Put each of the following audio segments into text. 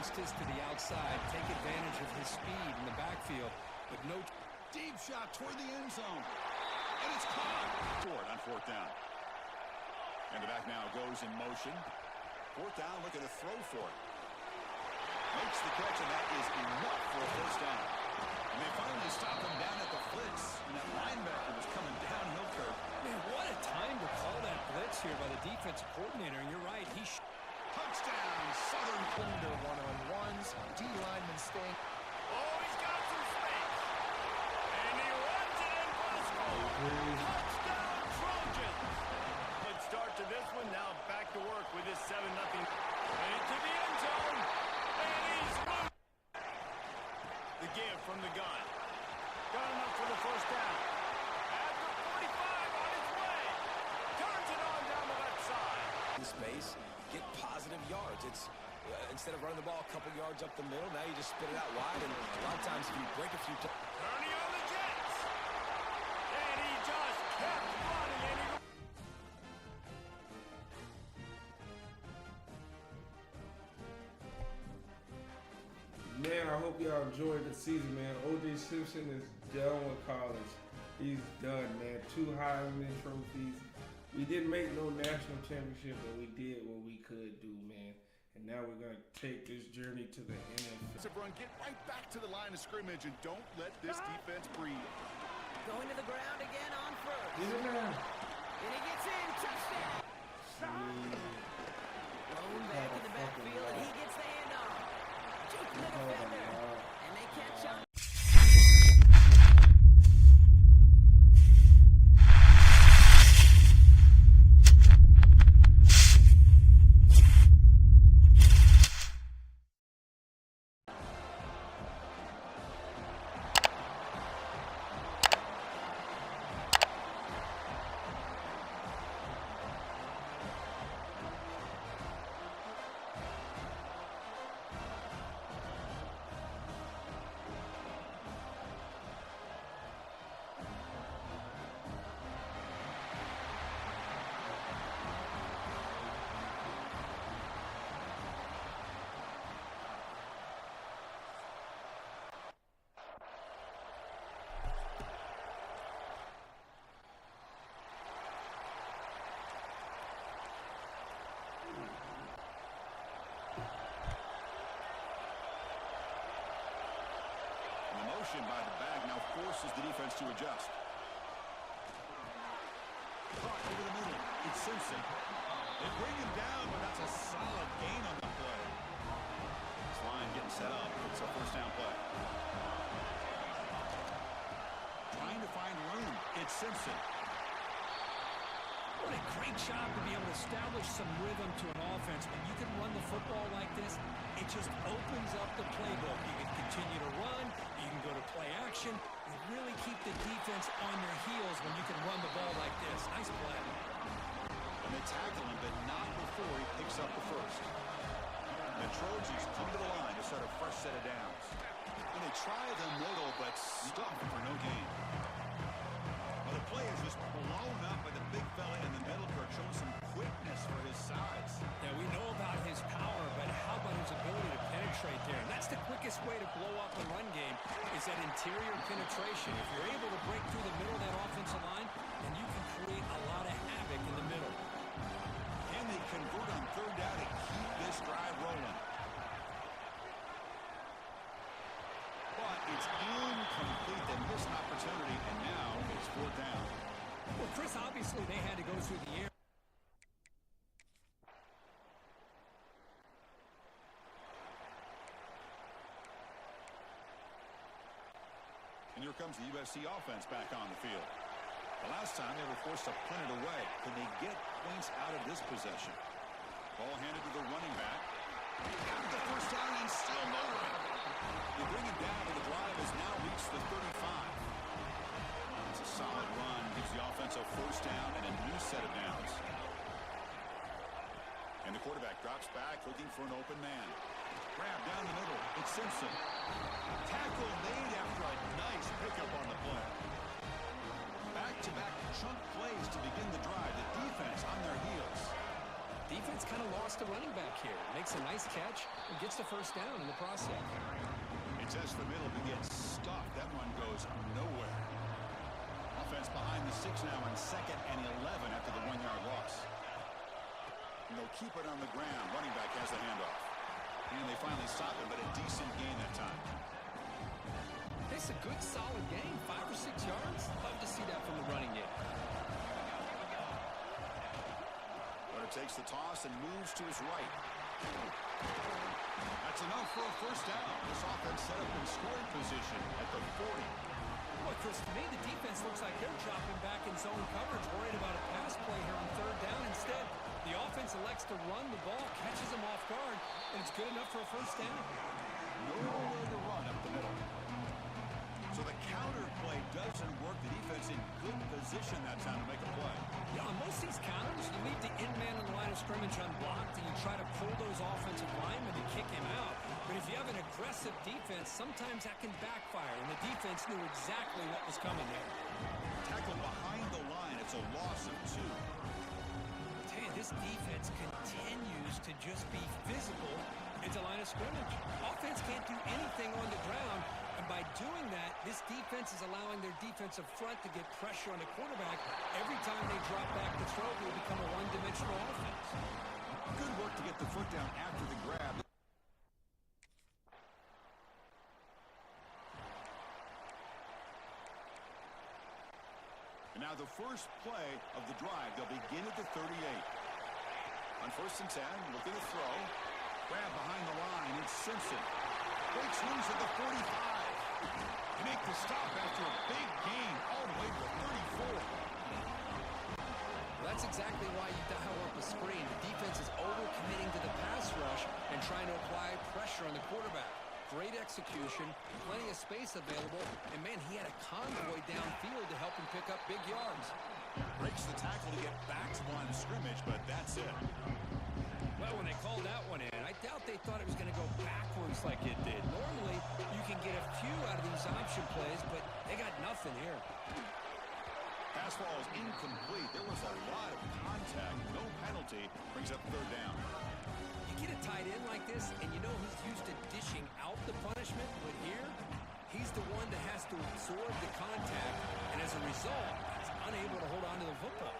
Justice to the outside, take advantage of his speed in the backfield, but no deep shot toward the end zone. And it's caught. Toward on fourth down. And the back now goes in motion. Fourth down, looking to throw for it. Makes the catch, and that is enough for a first down. And they finally stop him down at the blitz. And that linebacker was coming downhill curve. Man, what a time to call that blitz here by the defensive coordinator. And you're right, touchdown, Southern. Under one-on-ones, D-lineman staying. Oh, he's got some space. And he runs it in for the score. Touchdown, Trojans. Good start to this one. Now back to work with his 7-0. Into the end zone. And he's moved. The give from the gun. Got enough for the first down. At the 45 on his way. Turns it on down the left side. Space, get positive yards. It's instead of running the ball a couple yards up the middle, now you just spit it out wide, and a lot of times if you break a few times. Turning on the Jets. And he just kept running, and he... Man, I hope y'all enjoyed the season, man. O.J. Simpson is done with college. He's done, man. 2 Heisman trophies. We didn't make no national championship, but we did what we could do, man. And now we're going to take this journey to the NFL. Run, get right back to the line of scrimmage and don't let this defense breathe. Going to the ground again on first. Get it now. And he gets in. Touchdown. Thrown back in the backfield, and he gets the handoff. Juke the defender. And they catch up. By the bag now forces the defense to adjust. Caught over the middle. It's Simpson. They bring him down, but that's a solid gain on the play. This line getting set up. It's a first down play. Trying to find room. It's Simpson. What a great job to be able to establish some rhythm to an offense. When you can run the football like this, it just opens up the playbook. You can continue to run. You can go to play action. You really keep the defense on their heels when you can run the ball like this. Nice play. And they tackle him, but not before he picks up the first. The Trojans come to the line to start a fresh set of downs. And they try the middle, but stop for no gain. Well, the play is just blown up by the big fella in the middle, showing some quickness for his size. Yeah, we know about his power, but how about his ability to penetrate there? And that's the quickest way to blow up the run game, is that interior penetration. If you're able to break through the middle of that offensive line, then you can create a lot of havoc in the middle. Can they convert on third down and keep this drive rolling? But it's incomplete. They miss an opportunity, and now it's fourth down. Well, Chris, obviously they had to go through the air. And here comes the USC offense back on the field. The last time they were forced to punt it away. Can they get points out of this possession? Ball handed to the running back. Got the first down and still motoring. They bring him down, but the drive has now reached the 35. It's a solid run. Gives the offense a first down and a new set of downs. And the quarterback drops back, looking for an open man. Grab down the middle. It's Simpson. Tackle made after a nice pickup on the play. Back-to-back chunk plays to begin the drive. The defense on their heels. Defense kind of lost a running back here. Makes a nice catch and gets the first down in the process. He tests the middle, but gets stuffed. That one goes nowhere. Offense behind the 6 now on 2nd and 11 after the 1-yard loss. And they'll keep it on the ground. Running back has the handoff. And they finally stop him, but a decent gain that time. It's a good, solid gain. 5 or 6 yards. Love to see that from the running game. Runner takes the toss and moves to his right. That's enough for a first down. This offense set up in scoring position at the 40. Boy, Chris, to me, the defense looks like they're dropping back in zone coverage, worried about a pass play here on 3rd down. Instead, the offense elects to run the ball, catches them off guard, and it's good enough for a first down. Nowhere to run up the middle. So the counter play doesn't work. The defense in good position that time to make a play. Yeah, on most of these counters, you leave the in man on the line of scrimmage unblocked, and you try to pull those offensive linemen to kick him out. But if you have an aggressive defense, sometimes that can backfire, and the defense knew exactly what was coming there. Tackle behind the line. It's a loss of 2. This defense continues to just be physical at the line of scrimmage. Offense can't do anything on the ground, and by doing that, this defense is allowing their defensive front to get pressure on the quarterback. Every time they drop back to throw, they become a one-dimensional offense. Good work to get the foot down after the grab. And now the first play of the drive. They'll begin at the 38. On 1st and 10, looking to throw. Grab behind the line. It's Simpson. Breaks loose at the 45. They make the stop after a big gain all the way to the 34. That's exactly why you dial up a screen. The defense is overcommitting to the pass rush and trying to apply pressure on the quarterback. Great execution, plenty of space available, and man, he had a convoy downfield to help him pick up big yards. Breaks the tackle to get back to line of scrimmage, but that's it. Well, when they called that one in, I doubt they thought it was going to go backwards like it did. Normally, you can get a few out of these option plays, but they got nothing here. Pass ball is incomplete. There was a lot of contact. No penalty. Brings up 3rd down. You get a tight end like this, and you know he's used to dishing out the punishment, but here, he's the one that has to absorb the contact, and as a result, he's unable to hold on to the football.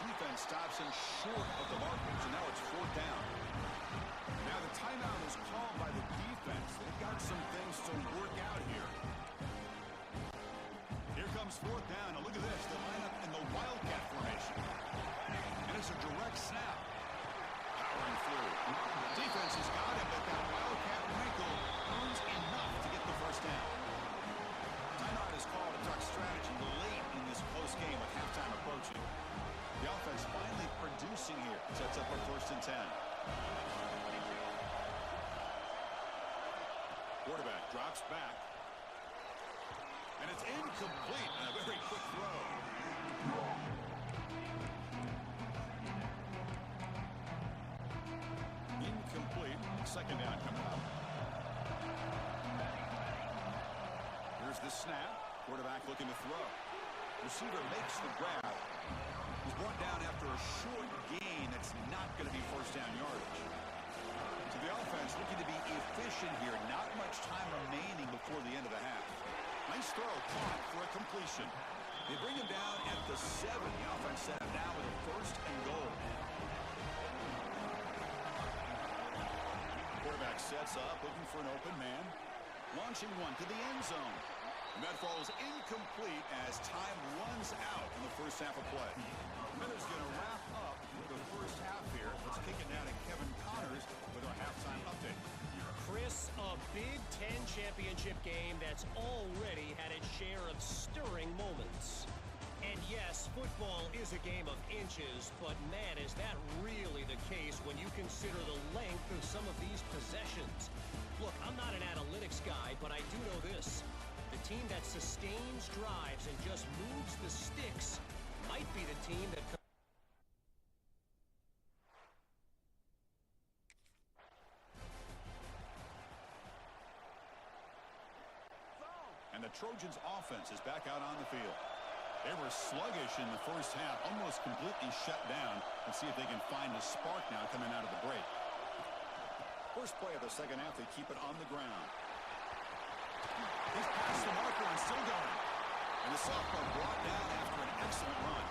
Defense stops him short of the markers, and now it's 4th down. Now the timeout is called by the defense. They've got some things to work out here. Here comes 4th down. Now look at this. They line up in the Wildcat formation. And it's a direct snap. Powering through. Defense has got him, but that Wildcat wrinkle earns enough to get the first down. Timeout is called to talk strategy late in this close game with halftime approaching. The offense finally producing here. Sets up a 1st and 10. Quarterback drops back. And it's incomplete. And a very quick throw. Incomplete. 2nd down coming up. Here's the snap. Quarterback looking to throw. Receiver makes the grab. He's brought down after a short gain that's not going to be first down yardage. So the offense looking to be efficient here. Not much time remaining before the end of the half. Nice throw caught for a completion. They bring him down at the 7. The offense set him down with a 1st and goal. Quarterback sets up, looking for an open man. Launching one to the end zone. And that falls incomplete as time runs out in the first half of play. Miller's going to wrap up the first half here. Let's kick it now to Kevin Connors with our halftime update. Chris, a Big Ten championship game that's already had its share of stirring moments. And yes, football is a game of inches, but man, is that really the case when you consider the length of some of these possessions. Look, I'm not an analytics guy, but I do know this. The team that sustains drives and just moves the sticks might be the team that... And the Trojans offense is back out on the field. They were sluggish in the first half, almost completely shut down. Let's see if they can find a spark now coming out of the break. First play of the second half, they keep it on the ground. He's past the marker and still going. And the sophomore brought down after an excellent run.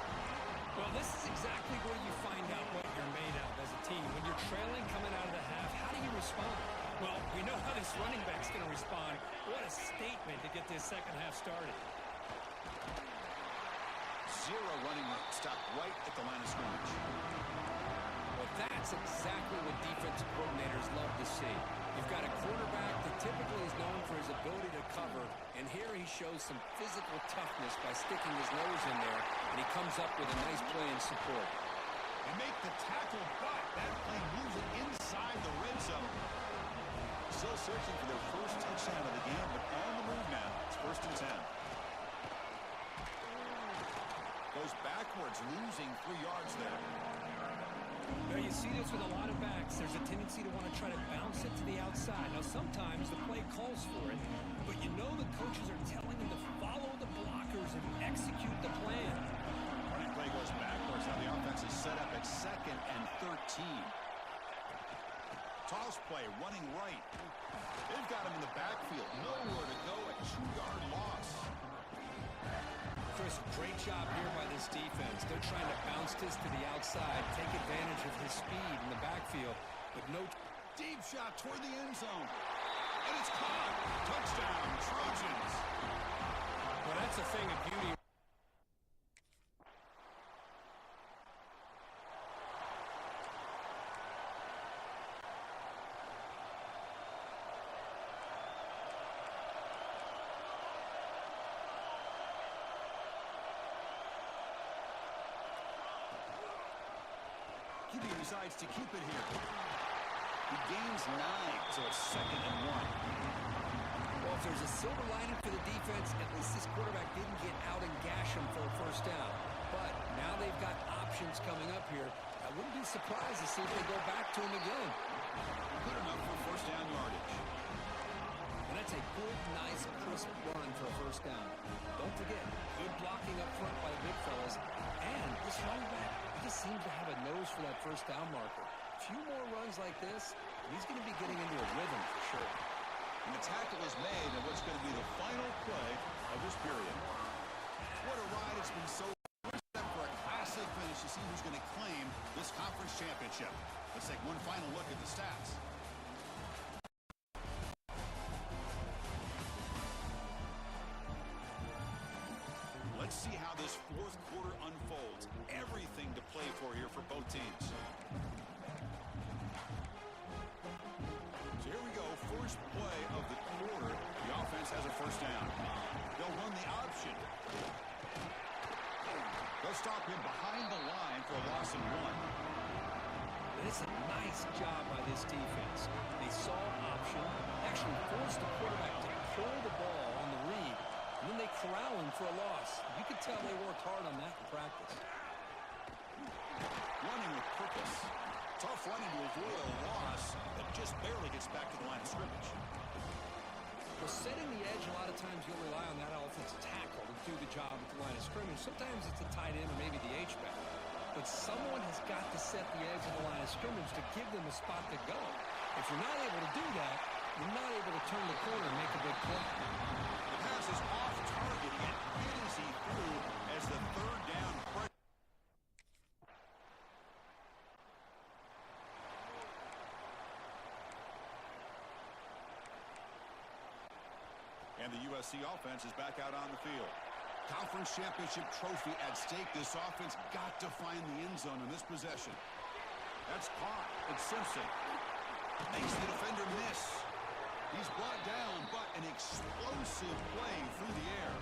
Well, this is exactly where you find out what you're made of as a team. When you're trailing coming out of the half, how do you respond? Well, we know how this running back's going to respond. What a statement to get this second half started. Zero running stop right at the line of scrimmage. Well, that's exactly what defensive coordinators love to see. You've got a quarterback that typically is known for his ability to cover, and here he shows some physical toughness by sticking his nose in there, and he comes up with a nice play in support. They make the tackle, but that play moves it inside the red zone. Still searching for their first touchdown of the game, but on the move now. It's 1st and 10. Goes backwards, losing 3 yards there. Now you see this with a lot of backs. There's a tendency to want to try to bounce it to the outside. Now sometimes the play calls for it, but you know the coaches are telling them to follow the blockers and execute the plan. Running play goes backwards. Now the offense is set up at 2nd and 13. Toss play, running right. They've got him in the backfield. Nowhere to go, a 2-yard loss. Chris, great job here by this defense. They're trying to bounce this to the outside, take advantage of his speed in the backfield, but no Deep shot toward the end zone. And it's caught. Touchdown, Trojans. Well, that's a thing of beauty. QB decides to keep it here. He gains 9, so it's 2nd and 1. Well, if there's a silver lining for the defense, at least this quarterback didn't get out and gash him for a first down. But now they've got options coming up here. I wouldn't be surprised to see if they go back to him again. Good enough for first down yardage. And that's a good, nice, crisp run for a first down. Don't forget, good blocking up front by the big fellas. And this running back, he just seems to have a nose for that first down marker. A few more runs like this, and he's going to be getting into a rhythm for sure. And the tackle is made in what's going to be the final play of this period. What a ride it's been so far. For a classic finish to see who's going to claim this conference championship. Let's take one final look at the stats. Let's see how this 4th quarter unfolds. Everything to play for here for both teams. So here we go. First play of the quarter. The offense has a first down. They'll run the option. They'll stop him behind the line for a loss of 1. It's a nice job by this defense. They saw option, actually forced the quarterback to pull the ball on the read, and then they corral him for a loss. You could tell they worked hard on that in practice. Running with purpose. Tough running to avoid a loss, but just barely gets back to the line of scrimmage. Well, setting the edge, a lot of times you'll rely on that offensive tackle to do the job at the line of scrimmage. Sometimes it's a tight end or maybe the H-back. But someone has got to set the edge of the line of scrimmage to give them a spot to go. If you're not able to do that, you're not able to turn the corner and make a big play. The pass is off target, yet it is he through as the 3rd down pressure. And the USC offense is back out on the field. Conference championship trophy at stake. This offense got to find the end zone in this possession. That's caught. It's Simpson. Makes the defender miss. He's brought down, but an explosive play through the air.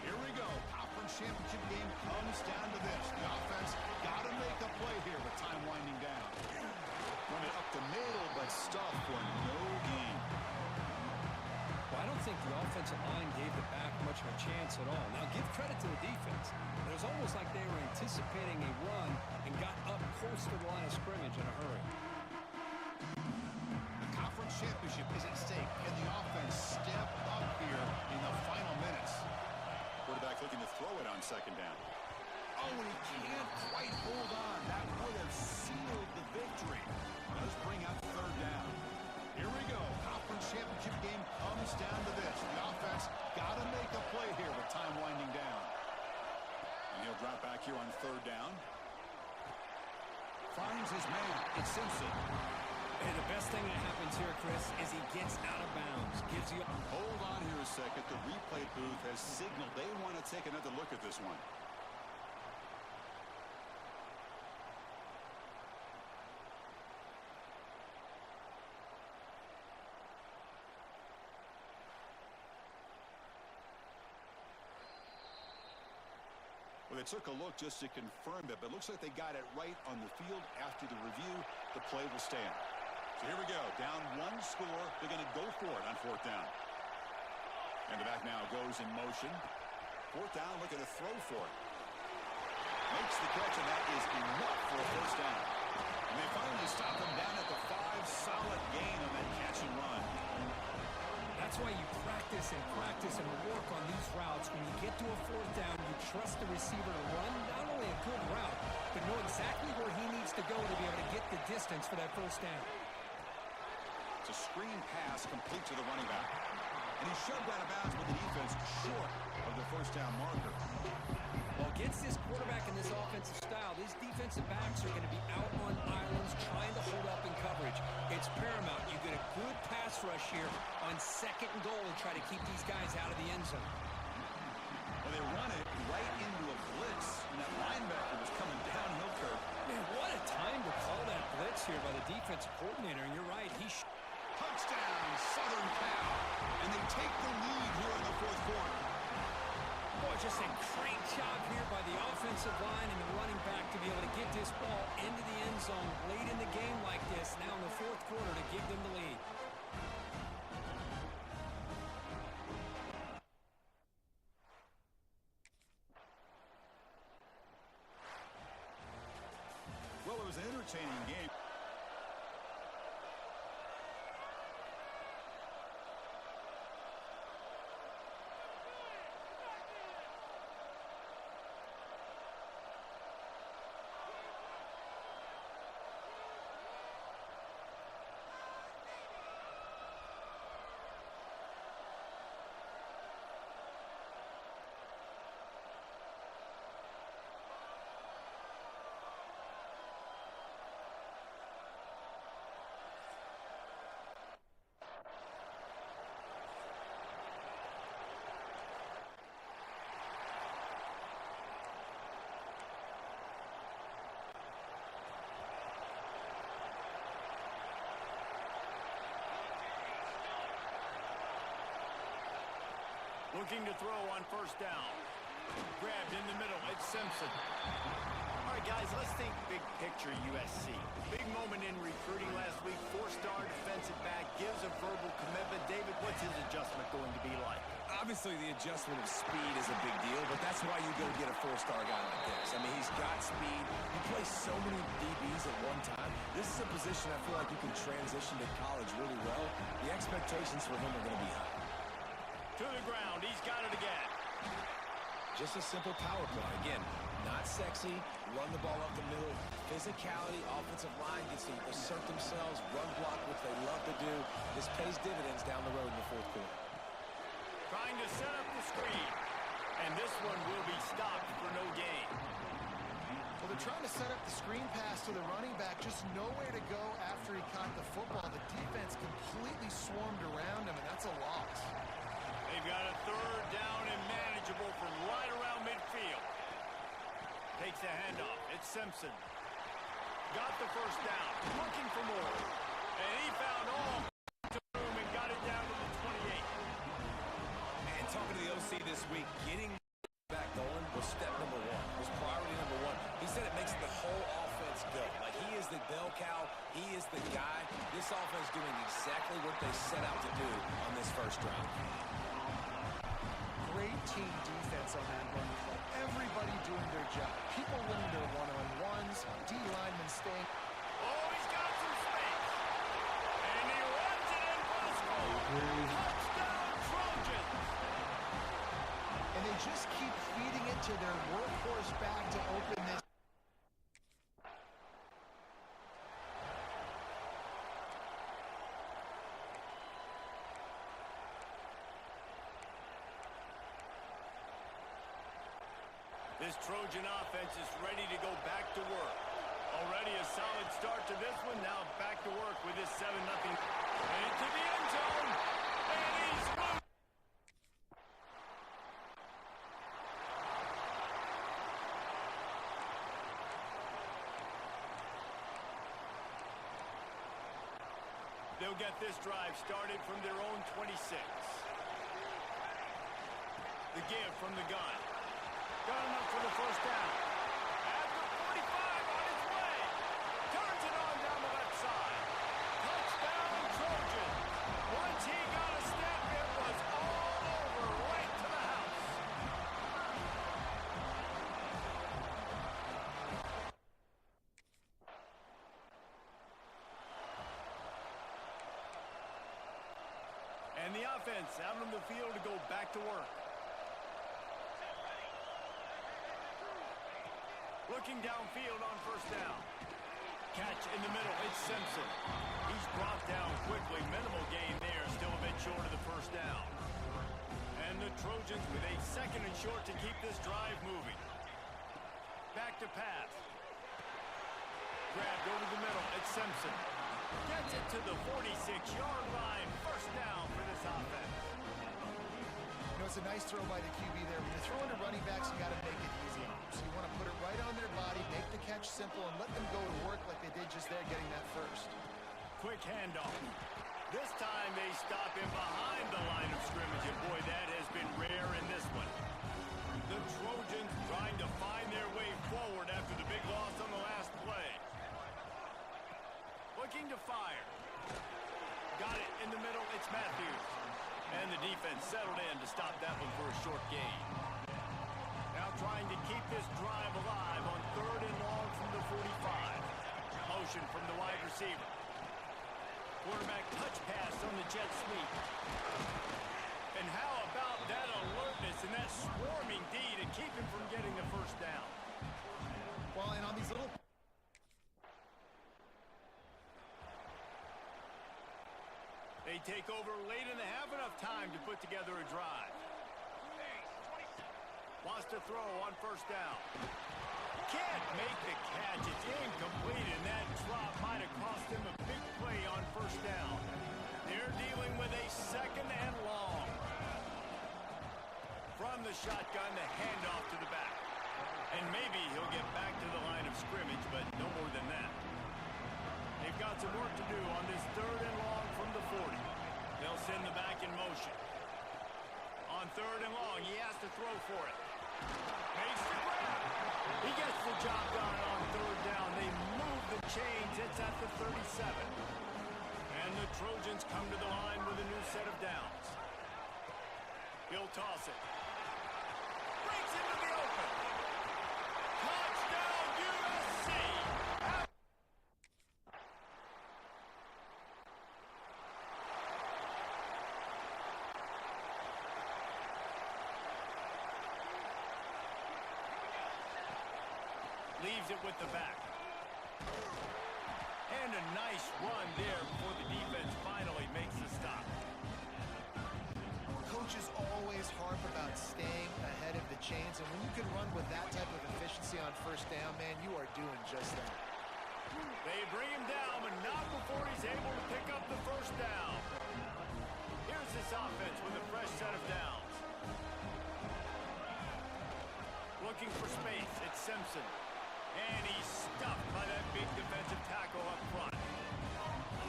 Here we go. Conference championship game comes down to this. The offense got to make a play here with time winding down. Run it up the middle, but stuff for no gain. Well, I don't think the offensive line gave the back much of a chance at all. Now, give credit to the defense. It was almost like they were anticipating a run and got up close to the line of scrimmage in a hurry. The conference championship is at stake. Can the offense step up here in the final minutes? on second down. Oh, and he can't quite hold on. That would have sealed the victory. Does bring up third down. Here we go. Conference championship game comes down to this. The offense got to make a play here with time winding down. And he'll drop back here on third down. Finds his man. It's Simpson. And the best thing that happens here, Chris, is he gets out of bounds. Gives you... Hold on here a second. The replay booth has signaled they want to take another look at this one. Well, they took a look just to confirm it, but it looks like they got it right on the field. After the review, the play will stand. So here we go. Down one score. They're going to go for it on fourth down. And the back now goes in motion. Fourth down, looking to throw for it. Makes the catch, and that is enough for a first down. And they finally stop him down at the 5. Solid gain on that catch and run. That's why you practice and work on these routes. When you get to a fourth down, you trust the receiver to run not only a good route, but know exactly where he needs to go to be able to get the distance for that first down. It's a screen pass complete to the running back. And he's shoved out of bounds with the defense short of the first down marker. Well, against this quarterback in this offensive style, these defensive backs are going to be out on islands trying to hold up in coverage. It's paramount. You get a good pass rush here on second and goal and try to keep these guys out of the end zone. Well, they run it right into a blitz, and that linebacker was coming downhill curve. Man, what a time to call that blitz here by the defensive coordinator. And you're right, touchdown, Southern Cal. And they take the lead here in the fourth quarter. Boy, just a great job here by the offensive line and the running back to be able to get this ball into the end zone late in the game like this, now in the fourth quarter, to give them the lead. Well, it was an entertaining game. Looking to throw on first down. Grabbed in the middle. It's Simpson. All right, guys, let's think big picture USC. Big moment in recruiting last week. 4-star defensive back gives a verbal commitment. David, what's his adjustment going to be like? Obviously, the adjustment of speed is a big deal, but that's why you go get a 4-star guy like this. I mean, he's got speed. He plays so many DBs at one time. This is a position I feel like you can transition to college really well. The expectations for him are going to be high. To the ground. He's got it again. Just a simple power play. Again, not sexy. Run the ball up the middle. Physicality. Offensive line gets to assert themselves. Run block, which they love to do. This pays dividends down the road in the fourth quarter. Trying to set up the screen. And this one will be stopped for no gain. Well, they're trying to set up the screen pass to the running back. Just nowhere to go after he caught the football. The defense completely swarmed around him, and that's a loss. They've got a third down and manageable from right around midfield. Takes the handoff. It's Simpson. Got the first down. Looking for more. And he found all room and got it down to the 28. And talking to the OC this week, getting back going was step number one. Was priority number one. He said it makes the whole offense go. Like, he is the bell cow. He is the guy. This offense doing exactly what they set out to do on this first drive. Great team defense on that run play. Everybody doing their job. People winning their one-on-ones. D-linemen staying. Oh, he's got some space. And he runs it in for the score. Touchdown, Trojans. And they just keep feeding it to to their workhorse back to open this. This Trojan offense is ready to go back to work. Already a solid start to this one. Now back to work with this 7-0. Into the end zone. And he's moved. They'll get this drive started from their own 26. The give from the gun. Got enough for the first down. At the 45 on his way. Turns it on down the left side. Touchdown Trojan. Once he got a step, it was all over right to the house. And the offense out on the field to go back to work. Looking downfield on first down. Catch in the middle. It's Simpson. He's brought down quickly. Minimal gain there. Still a bit short of the first down. And the Trojans with a 2nd and short to keep this drive moving. Back to pass. Grabbed over the middle. It's Simpson. Gets it to the 46-yard line. First down for this offense. You know, it's a nice throw by the QB there. When you're throwing to running backs, you got to make it easy on them. So you want to put it right on their body, make the catch simple, and let them go to work like they did just there getting that first. Quick handoff. This time they stop him behind the line of scrimmage, and boy, that has been rare in this one. The Trojans trying to find their way forward after the big loss on the last play. Looking to fire. Got it in the middle. It's Matthews. And the defense settled in to stop that one for a short gain. Now trying to keep this drive alive on 3rd and long from the 45. Motion from the wide receiver. Quarterback touch pass on the jet sweep. And how about that alertness and that swarming D to keep him from getting the first down? Well, and on these little... They take over late in the half, enough time to put together a drive. Wants to throw on first down. Can't make the catch. It's incomplete, and that drop might have cost him a big play on first down. They're dealing with a 2nd and long. From the shotgun, the handoff to the back. And maybe he'll get back to the line of scrimmage, but no more than that. They've got some work to do on this 3rd and long from the 40. They'll send the back in motion. On 3rd and long, he has to throw for it. Makes the grab. He gets the job done on 3rd down. They move the chains. It's at the 37. And the Trojans come to the line with a new set of downs. He'll toss it. Breaks into the open. Touchdown USC. Leaves it with the back. And a nice run there before the defense finally makes the stop. Coaches always harp about staying ahead of the chains, and when you can run with that type of efficiency on first down, man, you are doing just that. They bring him down, but not before he's able to pick up the first down. Here's this offense with a fresh set of downs. Looking for space, it's Simpson. And he's stuffed by that big defensive tackle up front.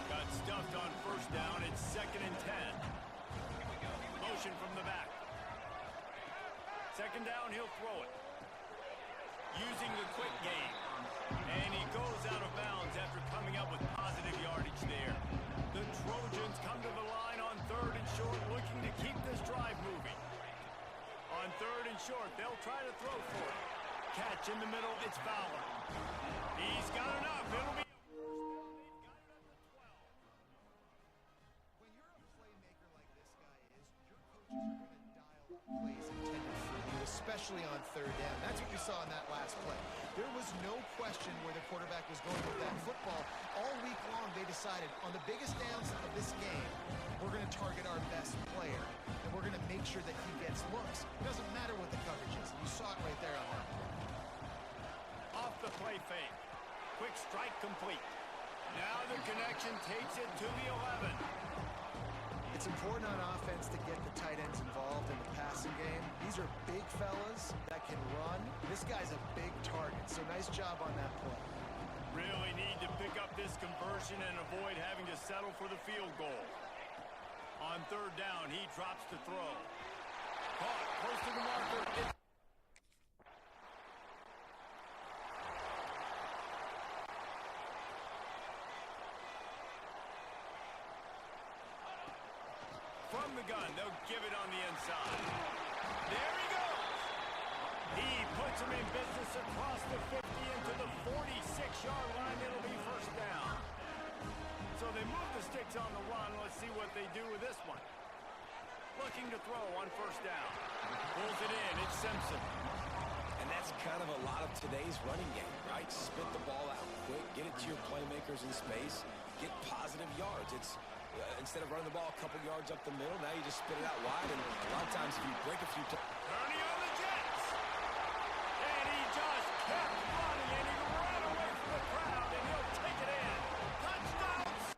Got stuffed on first down. It's 2nd and 10. Motion from the back. 2nd down, he'll throw it. Using the quick game. And he goes out of bounds after coming up with positive yardage there. The Trojans come to the line on 3rd and short, looking to keep this drive moving. On 3rd and short, they'll try to throw for it. Catch in the middle, it's Fowler. He's got enough. It'll be a first down. They've got it at the 12. When you're a playmaker like this guy is, your coaches are going to dial up plays intended for you, especially especially on third down. That's what we saw in that last play. There was no question where the quarterback was going with that football. All week long, they decided on the biggest downs of this game, we're going to target our best player, and we're going to make sure that he gets looks. It doesn't matter what the coverage is. You saw it right there on that play. Off the play fake. Quick strike complete. Now the connection takes it to the 11. It's important on offense to get the tight ends involved in the passing game. These are big fellas that can run. This guy's a big target, so nice job on that play. Really need to pick up this conversion and avoid having to settle for the field goal. On third down, he drops to throw. Caught close to the marker. From the gun, they'll give it on the inside. There he goes. He puts him in business across the 50 into the 46-yard line. It'll be first down. So they move the sticks on the run. Let's see what they do with this one. Looking to throw on first down. Pulls it in. It's Simpson. And that's kind of a lot of today's running game, right? Spit the ball out quick, get it to your playmakers in space, get positive yards. It's instead of running the ball a couple yards up the middle, now you just spit it out wide, and a lot of times if you break a few times. Turning on the Jets. And he just kept running, and he ran away from the crowd, and he'll take it in. Touchdowns.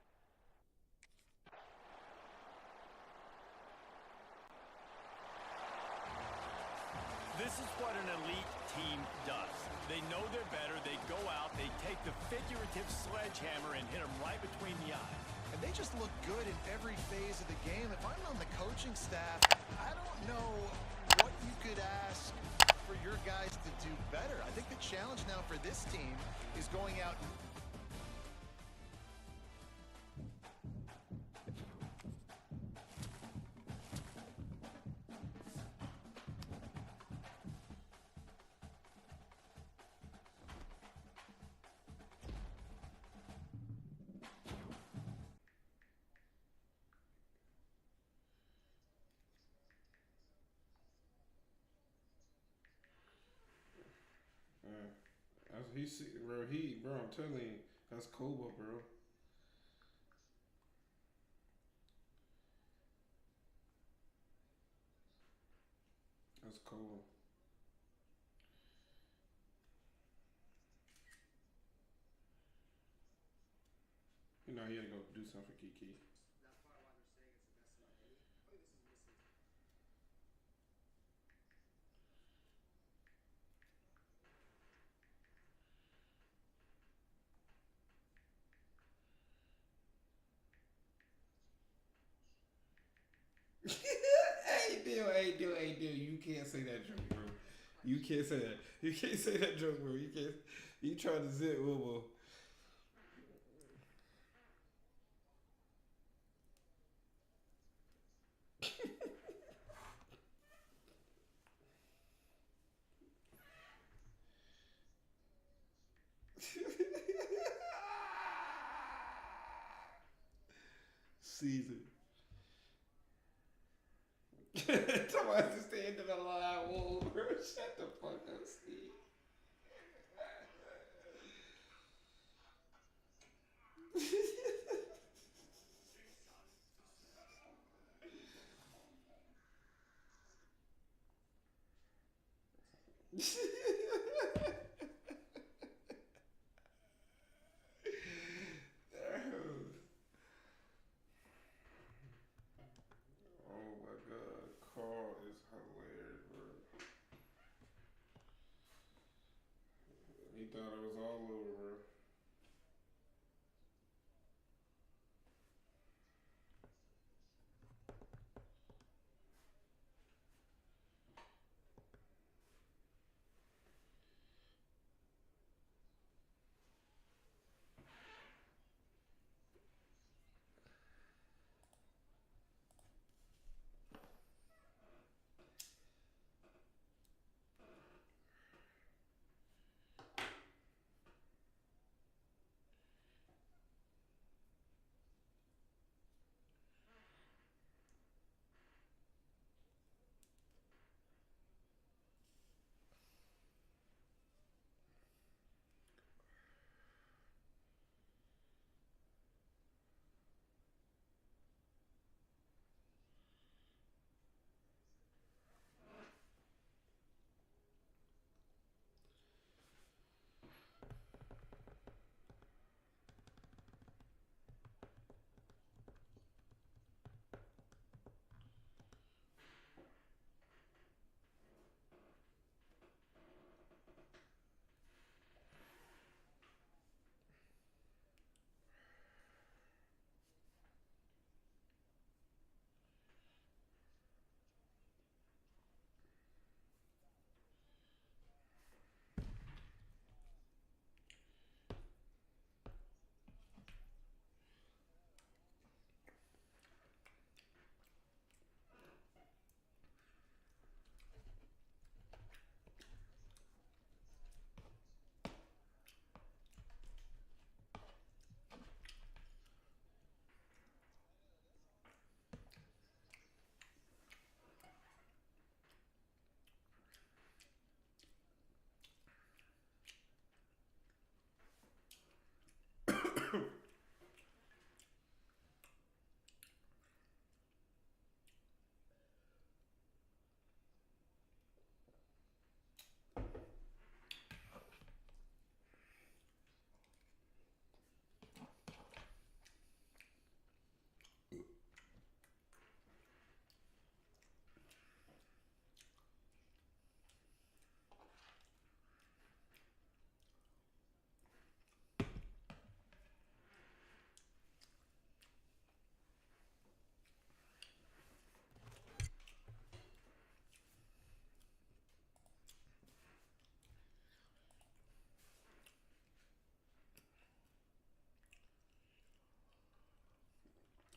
This is what an elite team does. They know they're better. They go out. They take the figurative sledgehammer and hit them right between the eyes. And they just look good in every phase of the game. If I'm on the coaching staff, I don't know what you could ask for your guys to do better. I think the challenge now for this team is going out and bro, I'm telling you, that's Koba, bro. That's Koba. You know, he had to go do something for Kiki. Hey, dude, you can't say that joke, bro. You can't say that. You can't say that joke, bro. You can't. You trying to zip, whoa. Season. Somebody just stay into the line, whoa, bro. Shut the fuck up, Steve. Oh my god, Carl is hilarious, bro. He thought it was all over, bro.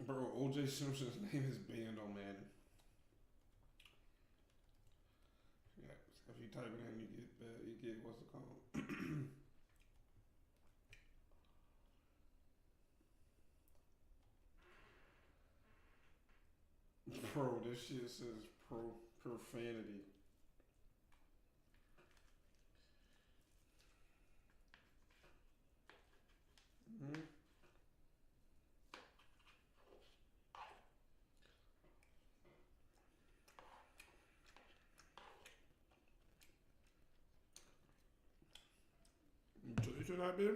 Bro, O.J. Simpson's name is banned on Madden. Yeah, if you type it in, you get what's it called? Bro, this shit says profanity. Mm-hmm. You should not be. Man,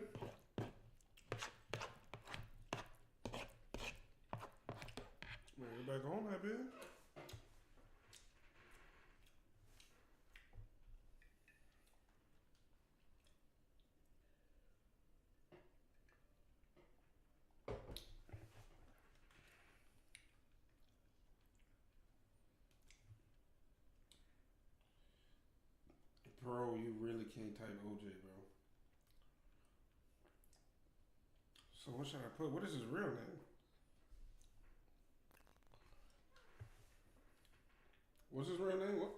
get back on that bit. Bro, you really can't type OJ, bro. So what should I put? What is his real name? What's his real name? What?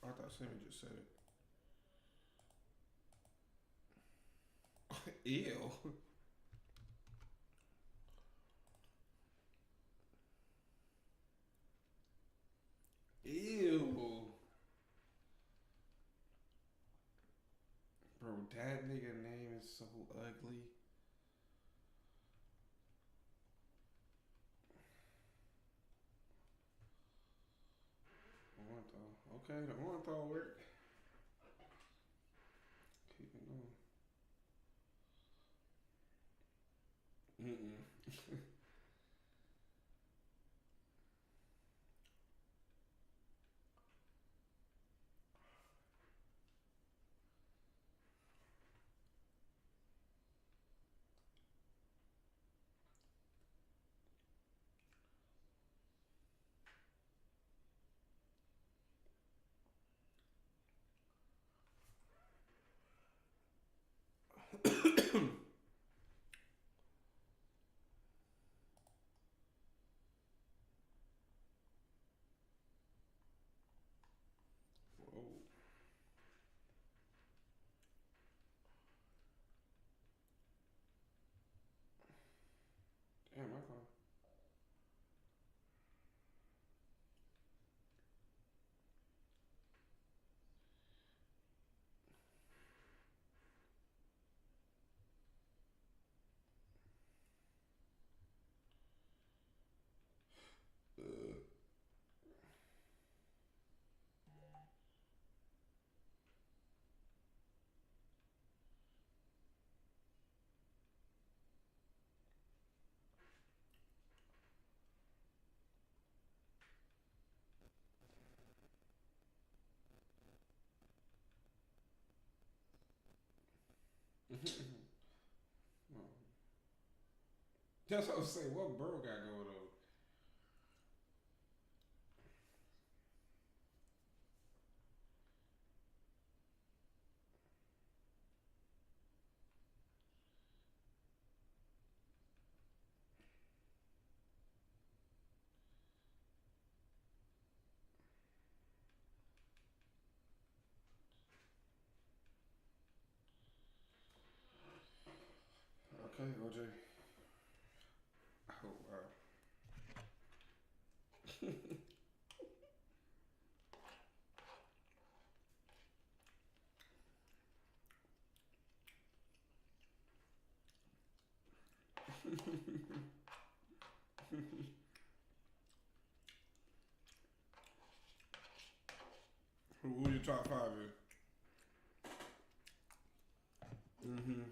I thought Sammy just said it. Ew. Ew. Bro, that nigga name is so ugly. Orenthal. Okay, the Orenthal work. Keep it going. Mm-mm. Whoa. Damn, my phone. That's what I was saying. What bro got going on? Okay, OJ. Oh, wow. Who your top five is? Mm-hmm.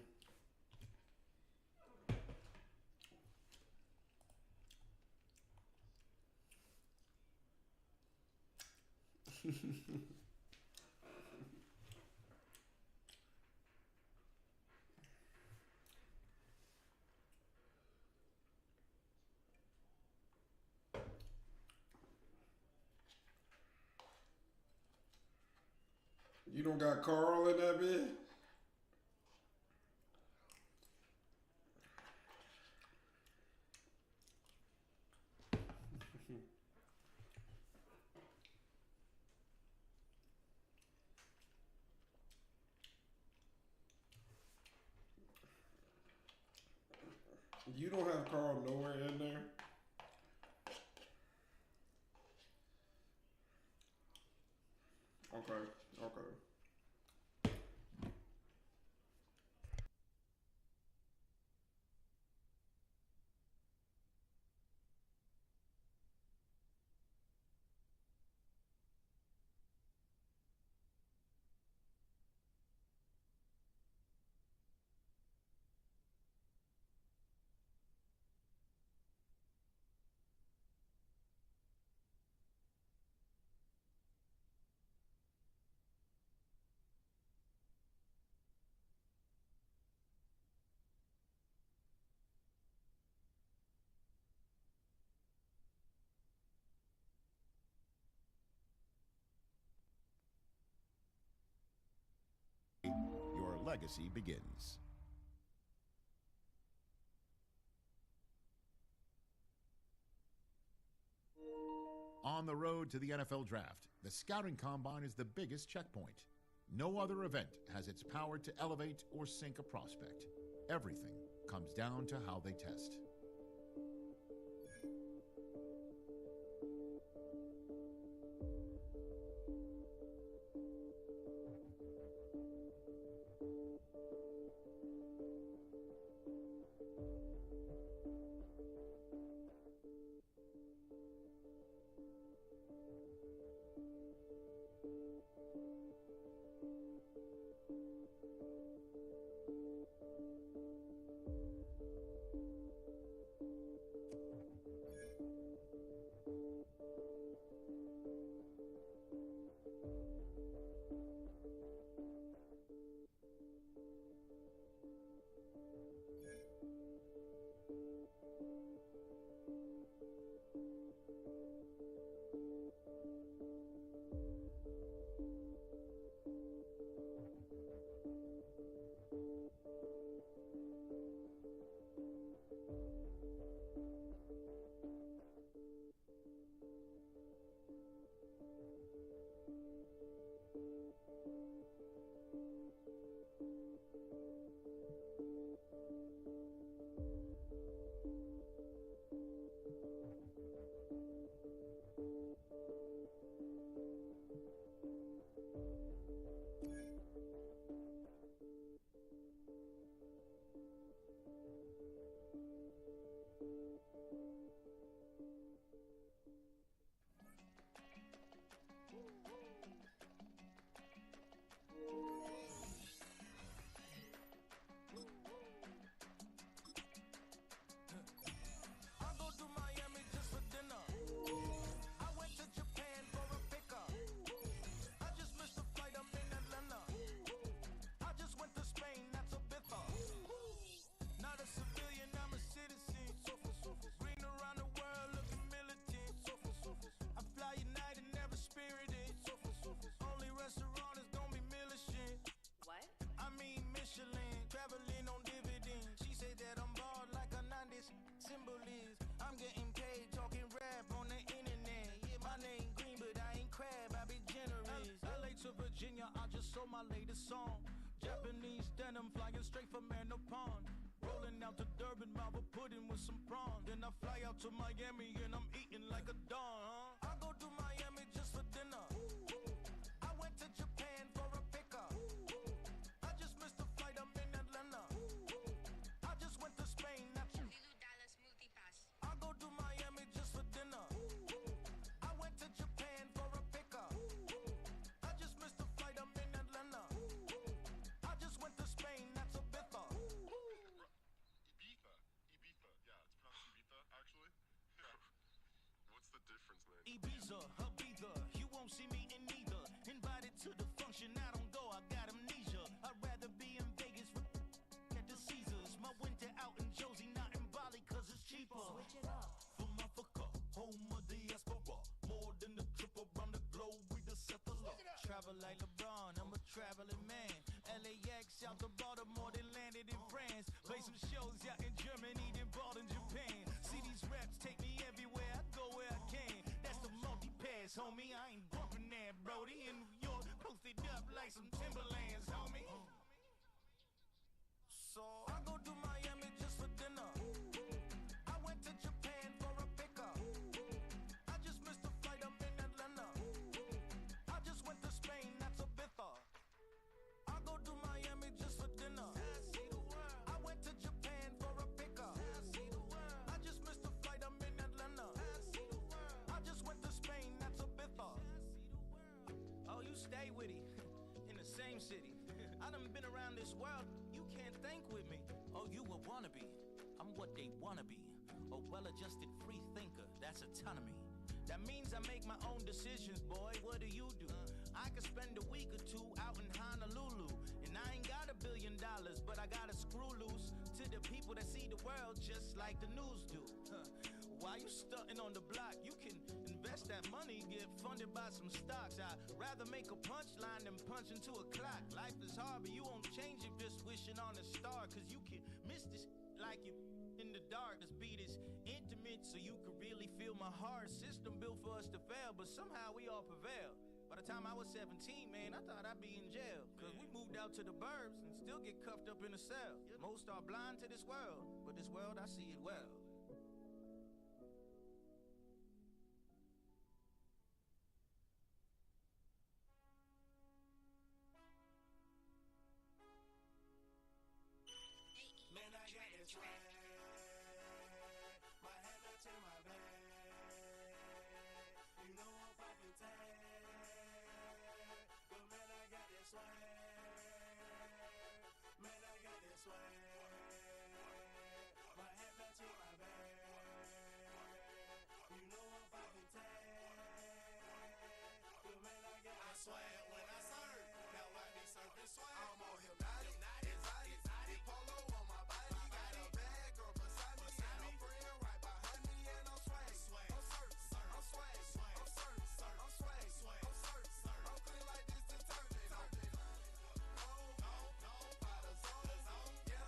You don't got Carl in that bit? You don't have Carl nowhere in there. Okay. Okay. Your legacy begins. On the road to the NFL Draft, the Scouting Combine is the biggest checkpoint. No other event has its power to elevate or sink a prospect. Everything comes down to how they test. Virginia, I just sold my latest song. Japanese denim flying straight from Pond. Rolling out to Durban, Marble pudding with some prawns. Then I fly out to Miami and I'm eating like a don. I go to Miami just for dinner. I went to Japan for a pickup. I just missed the flight, I'm in Atlanta. I just went to Spain, not you. Dallas Multipass. I go to Miami just for dinner. I went to Japan for a pickup. I just missed the flight, I'm in Atlanta. I just went to Spain, that's a Ibiza. Ibiza. Yeah, it's pronounced Ibiza, actually. What's the difference, man? Ibiza, Ibiza, you won't see me in neither. Invited to the function, I don't go, I got amnesia. I'd rather be in Vegas at the Caesars. My winter out in Josie, not in Bali, cause it's cheaper. Switch it up. From Africa, home of diaspora. More than a trip around the globe, we just set the law. Travel like LeBron, I'm a traveling man. LAX out to Baltimore, then landed in France. Play some shows out in Germany, then bought in Japan. See these raps take me everywhere, I go where I can. That's the multi-pass, homie, I ain't bumping that, Brody. In New York, posted up like some Timberlands, homie. So I go to Miami just for dinner. wanna be. I'm what they wanna be. A well-adjusted free thinker, that's autonomy. That means I make my own decisions, boy. What do? I could spend a week or two out in Honolulu, and I ain't got $1 billion, but I got a screw loose to the people that see the world just like the news do. Why you stunting on the block? You can invest that money, get funded by some stocks. I'd rather make a punchline than punch into a clock. Life is hard, but you won't change it just wishing on a star, cause you can miss this like you in the dark. This beat is intimate, so you can really feel my heart. System built for us to fail, but somehow we all prevail. By the time I was 17, man, I thought I'd be in jail. Cause we moved out to the burbs and still get cuffed up in a cell. Most are blind to this world, but this world, I see it well. Man, I got this swag. My head up to my bag. You know I'm poppin' tag. But man, I got this swag. Man, I got this swag. My head up to my bag. You know I'm poppin' tag. But man, I got this swag when I serve. Now I be surfing swag. I'm on hypnotic, exotic, polo on my body. Got a bad girl beside me and a friend right behind me, and I'm swag. I'm surf, I'm swag, I'm surf, I'm swag, I'm surf, I'm clean like this detergent. Cold, by the zone, yeah,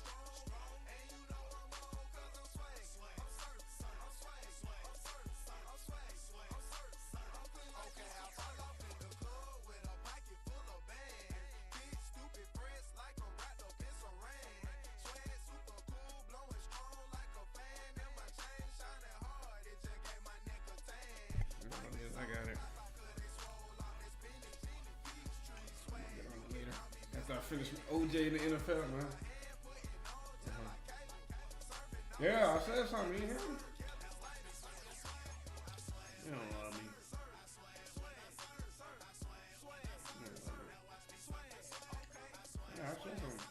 strong, and you know I'm on 'cause I'm swag. I'm surf, I'm swag, I'm surf, I'm swag, I'm surf, I'm clean like this. Okay, I fall off in the club with a pocket full of bands. Big stupid friends like a rat up in some rain. Swag super cool, blowing strong like a fan. And my chain shining hard, it just gave my neck a tan. I got it. Get on it later. After I finish OJ in the NFL, man. Yeah, I said something. You hear me? You don't love me. You don't love me. Yeah, I said something.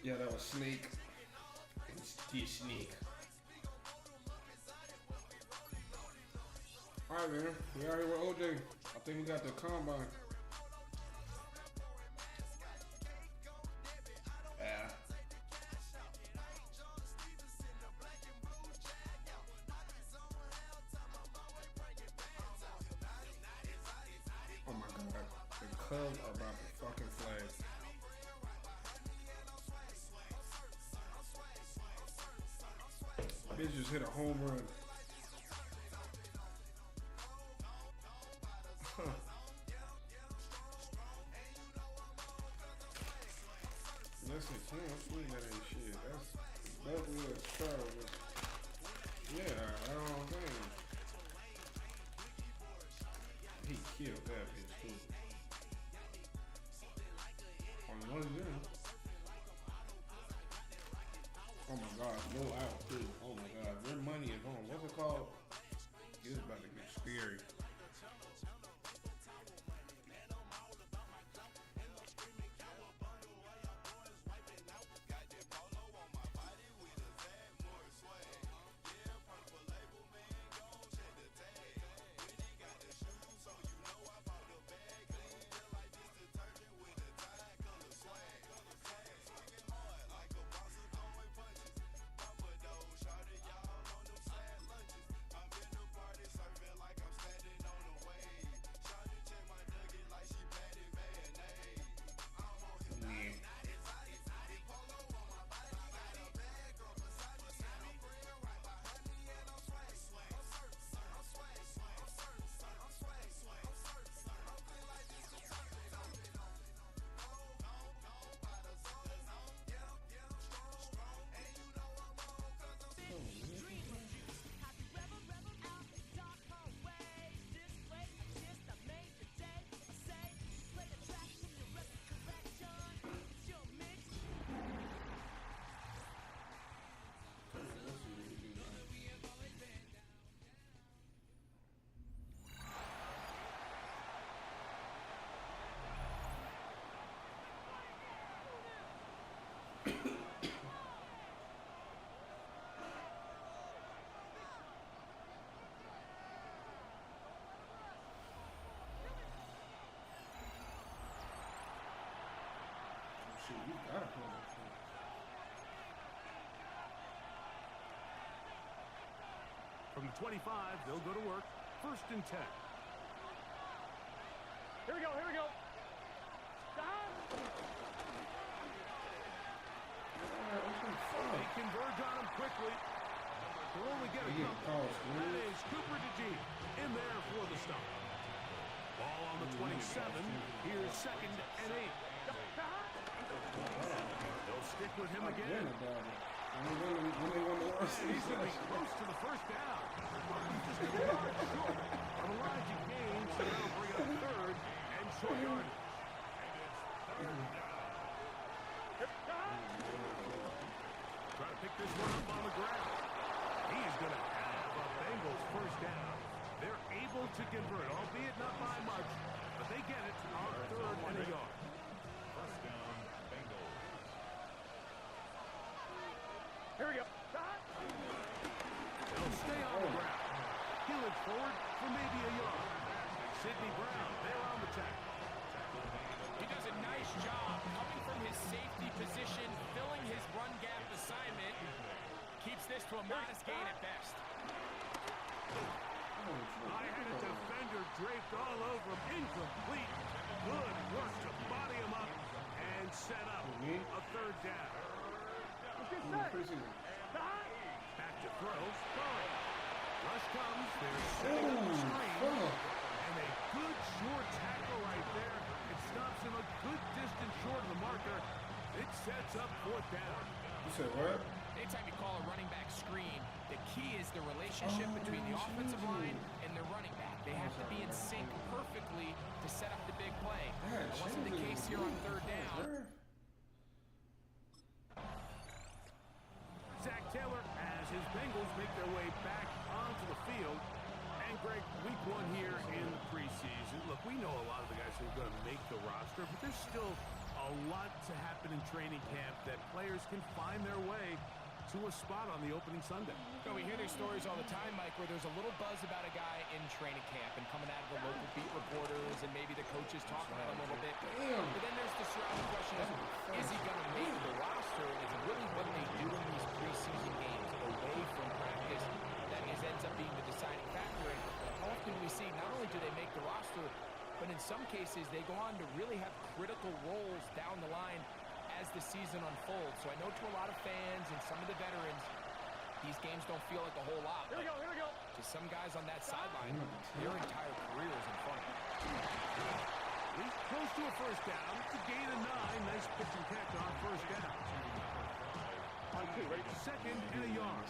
Yeah, that was Snake. It's the Snake. Alright, man. We out here with OJ. I think we got the combine. Yeah. Oh my god. The Cubs are about to fucking flag. Bitch just hit a home run. Huh. Listen, I'm swinging that ain't shit. That was Charles. Yeah, I don't think. He killed that bitch too. On one of them. Oh my god, no out too. Oh my god, their money is on. What's it called? It's about to get scary. Serving like I'm standing 25. They'll go to work. 1st and 10. Here we go, here we go. They converge on him quickly. They'll only get a couple. That is Cooper DeGene in there for the stop. Ball on the 27. Here's 2nd and 8. They'll stick with him again. He's going to be close to the 1st down. Just a yard short of Elijah Gaines, so that'll bring up 3rd and short yard. Try to pick this one up on the ground. He's going to have a Bengals 1st down. They're able to convert, albeit not by much, but they get it on 3rd and a yard. 1st down, Bengals. Here we go. They'll stay on the ground. He'll look forward for maybe a yard. Sidney Brown, they're on the tackle. He does a nice job coming from his safety position, filling his run gap assignment. Keeps this to a modest gain at best. I had a defender draped all over him. Incomplete. Good work to body him up and set up a 3rd down. Back to throw. Rush comes. There's setting the screen. And a good short tackle right there. It stops him a good distance short of the marker. It sets up 4th down. You said what? Anytime you call a running back screen, the key is the relationship between the offensive line and the running back. They have to be in sync perfectly to set up the big play. That wasn't the case here on 3rd down. Zach Taylor as his Bengals make their way back onto the field. And Greg, week 1 here in the preseason. Look, we know a lot of the guys who are going to make the roster, but there's still a lot to happen in training camp that players can find their way to a spot on the opening Sunday. So we hear these stories all the time, Mike, where there's a little buzz about a guy in training camp and coming out of the local beat reporters and maybe the coaches talking about him a little bit. But then there's the surrounding question of, is he going to make the roster? And is it really what they do in these preseason games away from practice that ends up being the deciding factor? And how often do we see not only do they make the roster, but in some cases they go on to really have critical roles down the line as the season unfolds. So I know to a lot of fans and some of the veterans, these games don't feel like a whole lot. Here we go, here we go. To some guys on that sideline, their entire career is in front of them. He's close to a 1st down. It's a gain of 9. Nice pitch and catch on 1st down. On 2, ready? 2nd and a yard.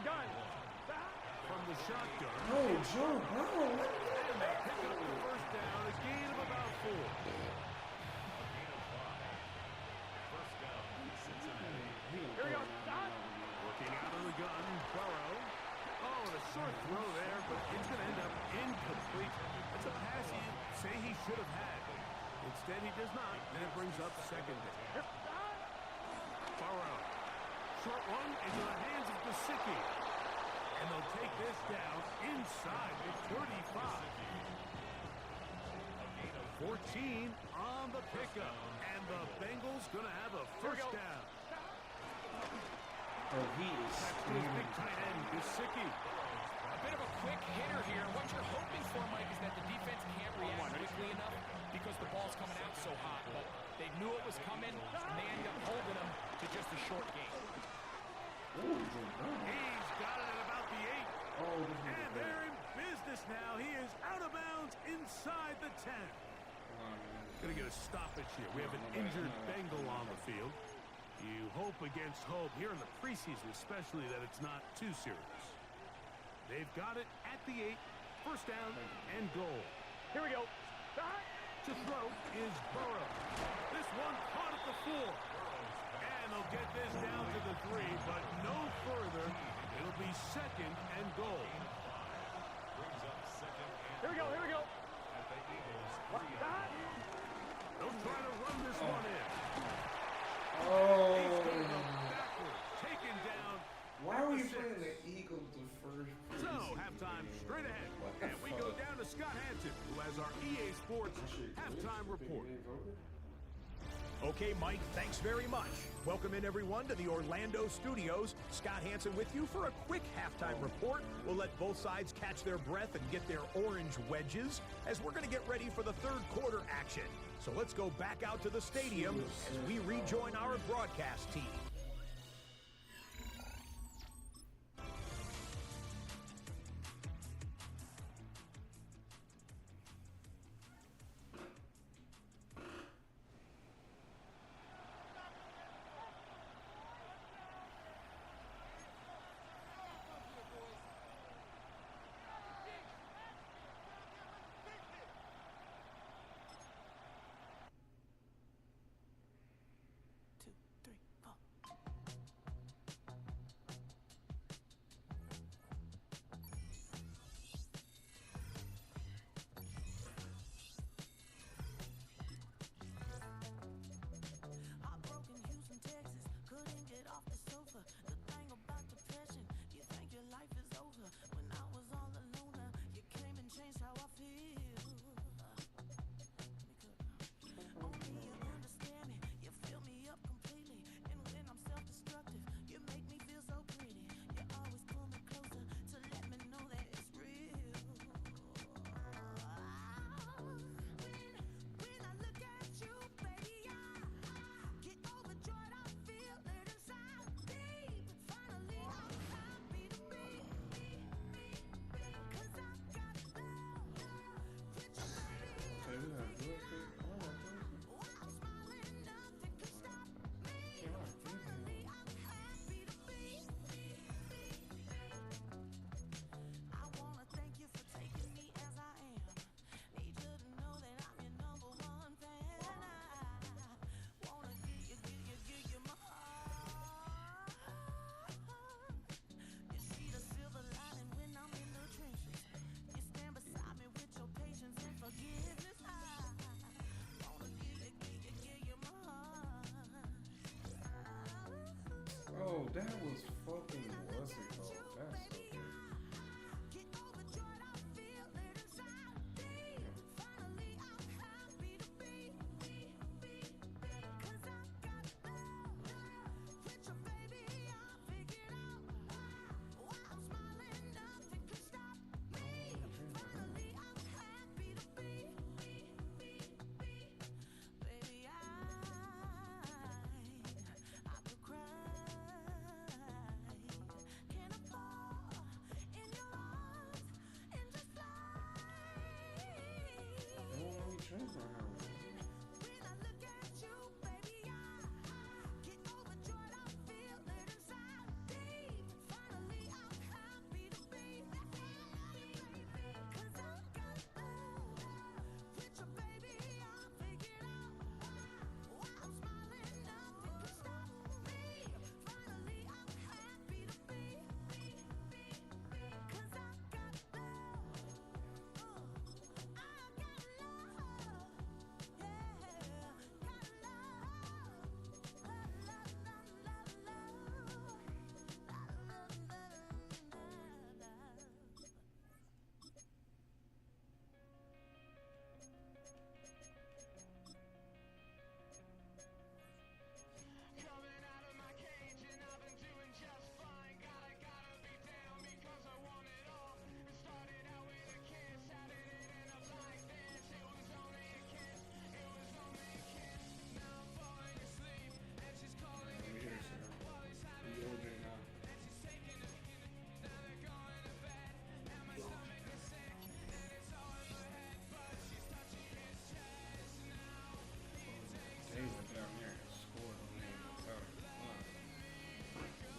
Gun. From the shotgun. Oh, Joe Brown. And they pick up the 1st down. A gain of about 4. Here we go. Working out of the gun, Burrow. Oh, and a short throw there, but it's going to end up incomplete. It's a pass he'd say he should have had. Instead, he does not, and it brings up 2nd down. Burrow. Short one into the hands of Gesicki. And they'll take this down inside the 35. 14 on the pickup. And the Bengals going to have a 1st down. Oh, he is Big tight end, Gesicki. A bit of a quick hitter here. What you're hoping for, Mike, is that the defense can't react quickly enough because the ball's coming out so hot. But they knew it was coming, and they ended up holding them to just a short game. He's got it at about the 8. And they're in business now. He is out of bounds inside the 10. Going to get a stoppage here. We have an injured Bengal on the field. You hope against hope here in the preseason, especially, that it's not too serious. They've got it at the 8. 1st down and goal. Here we go. To throw is Burrow. This one caught at the 4. And they'll get this down to the 3, but no further. It'll be 2nd and goal. Here we go, here we go. They'll try to run this one in. Oh. Taken down. Why are we playing the Eagles the first So, preseason halftime game? straight ahead. What the And we go fuck? down to Scott Hansen, who has our EA Sports halftime report. Okay, Mike, thanks very much. Welcome in, everyone, to the Orlando studios. Scott Hansen with you for a quick halftime report. We'll let both sides catch their breath and get their orange wedges as we're going to get ready for the third quarter action. So let's go back out to the stadium as we rejoin our broadcast team. Oh, that was fucking what's it called? That's so good.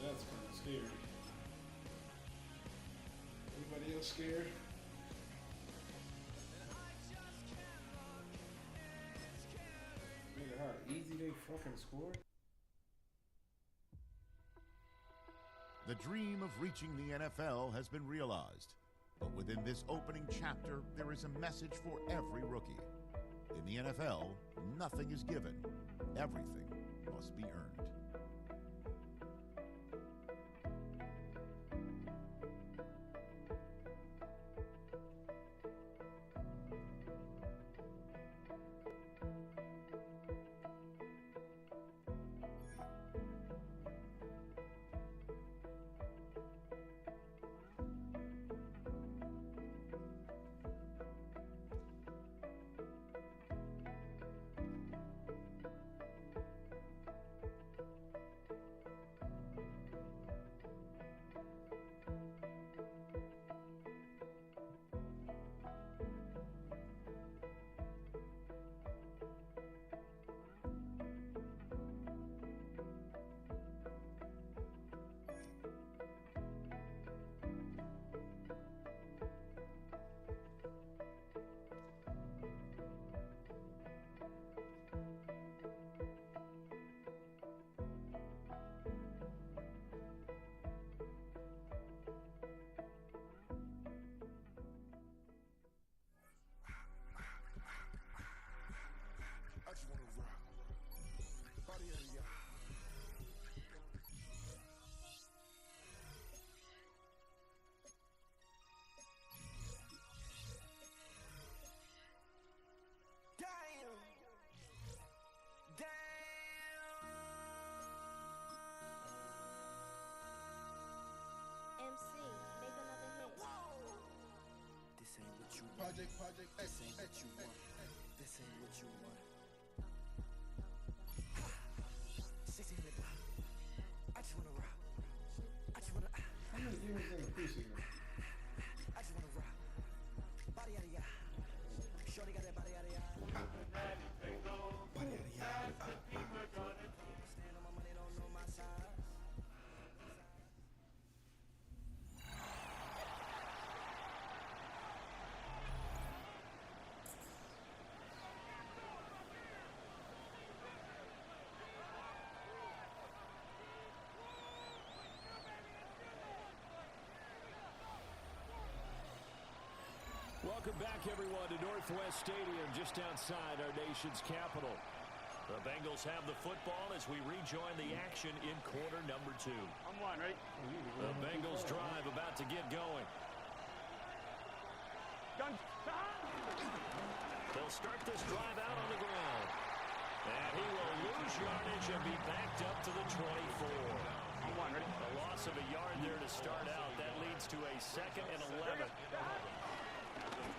That's kind of scary. Anybody else scared? Nigga, how easy they fucking scored? The dream of reaching the NFL has been realized. But within this opening chapter, there is a message for every rookie. In the NFL, nothing is given. Everything must be earned. This ain't what you want. This ain't what you want. 16 in the block. I just wanna rock. I just wanna. How many years in the preseason? I just wanna rock. Body out of ya. Shorty got that body out of ya. Body out of ya. Stand on my money, don't know my size. Welcome back, everyone, to Northwest Stadium, just outside our nation's capital. The Bengals have the football as we rejoin the action in quarter number 2. I'm one, right? The Bengals drive about to get going. They'll start this drive out on the ground. And he will lose yardage and be backed up to the 24. I'm one, ready? A loss of a yard there to start out. That leads to a 2nd and 11.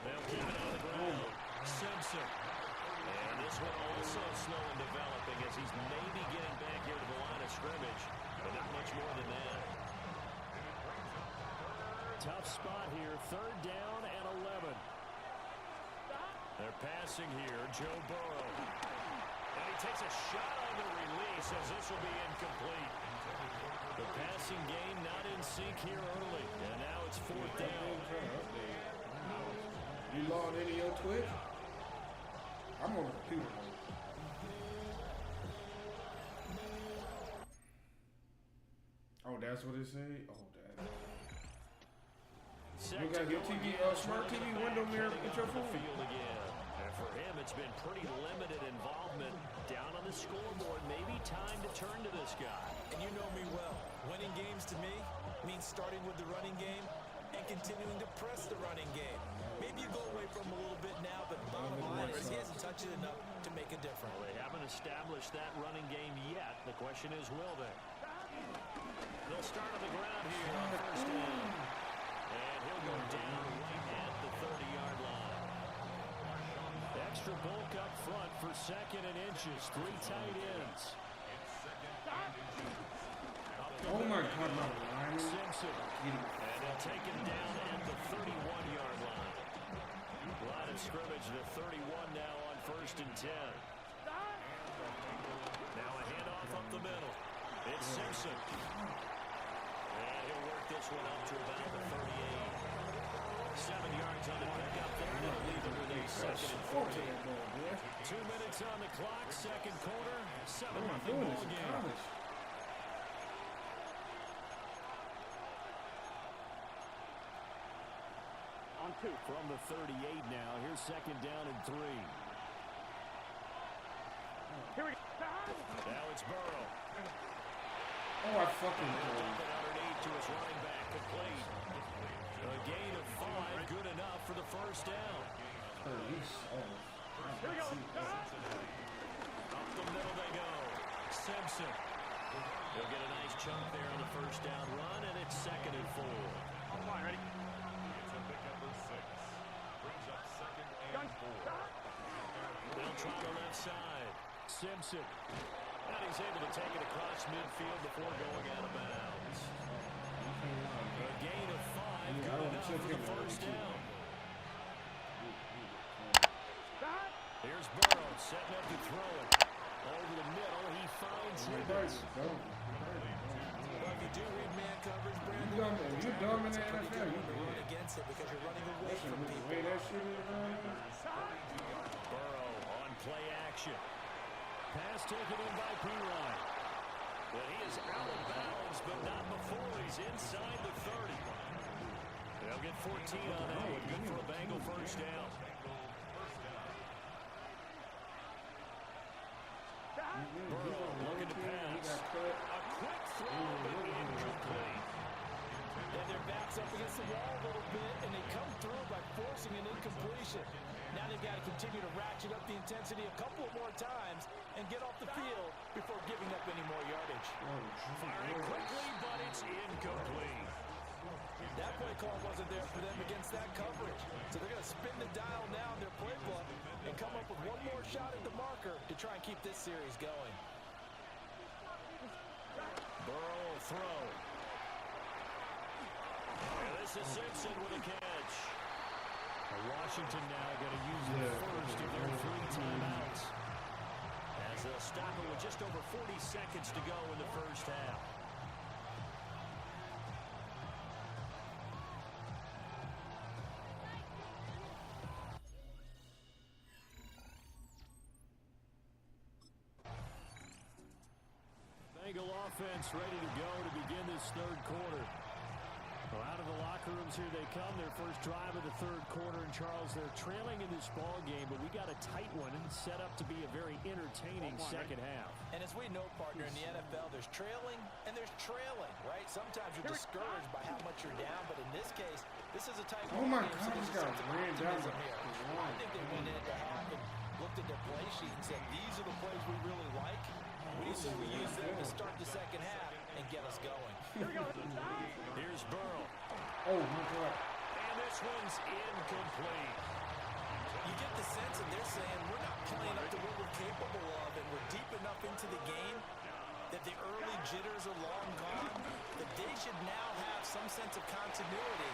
They'll keep it on the ground. Simpson. And this one also slow in developing as he's maybe getting back here to the line of scrimmage, but not much more than that. Tough spot here. 3rd down and 11. They're passing here. Joe Burrow. And he takes a shot on the release as this will be incomplete. The passing game not in sync here early. And now it's 4th down. You logged into your Twitch? I'm on the computer. Oh, that's what it say? Oh, that. You got your TV, smart TV window mirror with your phone. And for him, it's been pretty limited involvement down on the scoreboard. Maybe time to turn to this guy. And you know me well. Winning games to me means starting with the running game and continuing to press the running game. Maybe you go away from him a little bit now, but bottom line is he hasn't touched it enough to make a difference. Well, they haven't established that running game yet. The question is, will they? They'll start on the ground here on 1st down. And he'll go down right at the 30-yard line. Extra bulk up front for 2nd and inches. 3 tight ends. Oh my God, my line. Simpson. And they'll take him down at the 31-yard line. Line of scrimmage, the 31 now on 1st and 10. Now a handoff up the middle. It's Simpson. And he'll work this one up to about the 38. 7 yards on the pickup there. They'll leave it with a 2nd and 14. 2 minutes on the clock, 2nd quarter. 7-0 ball game. On 2. From the 38 now. Here's 2nd down and 3. Here we go. Now it's Burrow. Oh, I fucking Dump it underneath to his running back. Complete. A gain of 5. Good enough for the 1st down. Here we go. Up the middle they go. Simpson. He'll get a nice chunk there on the 1st down run, and it's 2nd and 4. I'm fine, ready? They'll try the left side. Simpson. And he's able to take it across midfield before going out of bounds. A gain of 5. Good enough for the 1st down. Here's Burrow setting up to throw it. Over the middle, he finds Higgins. Well, if you do read man coverage, Brandon, you dumb in the NFL. You run against it because you're running away from people. Way that shit is Burrow on play action. Pass taken in by P-Line. But he is out of bounds, but not before he's inside the 30. They'll get 14 on that one. Good for a Bengal 1st down. Burrow looking to pass. A quick throw, but incomplete. And their backs up against the wall a little bit, and they come through by forcing an incompletion. Now they've got to continue to ratchet up the intensity a couple more times and get off the field before giving up any more yardage. Firing quickly, but it's incomplete. That play call wasn't there for them against that coverage. So they're going to spin the dial and come up with one more shot at the marker to try and keep this series going. Burrow will throw. And this is Simpson with a catch. Washington now going to use the first of their 3 timeouts, as they'll stop it with just over 40 seconds to go in the first half. Bengal offense ready to go to begin this third quarter. Well, out of the locker rooms here they come. Their first drive of the third quarter. And Charles, they're trailing in this ball game, but we got a tight one and set up to be a very entertaining second half. And as we know, partner, in the NFL, there's trailing and there's trailing, right? Sometimes you're discouraged by how much you're down, but in this case, this is a tight Oh my game, God, so this there's a guy sense of ran down optimism the here. line. I think they went into half and looked at their play sheet and said, these are the plays we really like. We say we use them to start the second half and get us going. Here's Burrow. Oh, my God. And this one's incomplete. You get the sense that they're saying we're not playing up to what we're capable of, and we're deep enough into the game that the early jitters are long gone, that they should now have some sense of continuity.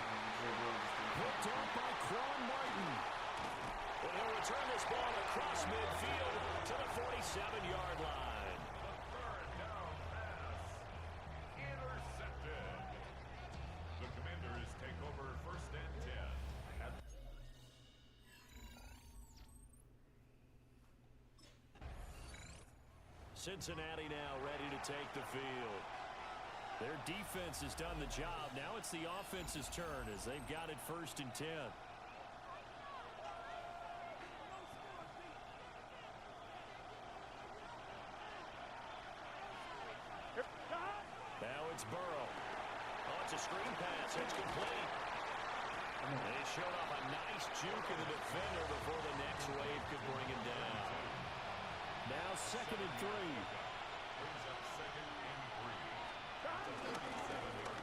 Picked up by Quan Martin. And he'll return this ball across midfield to the 47-yard line. Cincinnati now ready to take the field. Their defense has done the job. Now it's the offense's turn as they've got it 1st and 10. Now it's Burrow. Oh, it's a screen pass. It's complete. And he showed off a nice juke of the defender before the next wave could bring him down. Now 2nd and 3.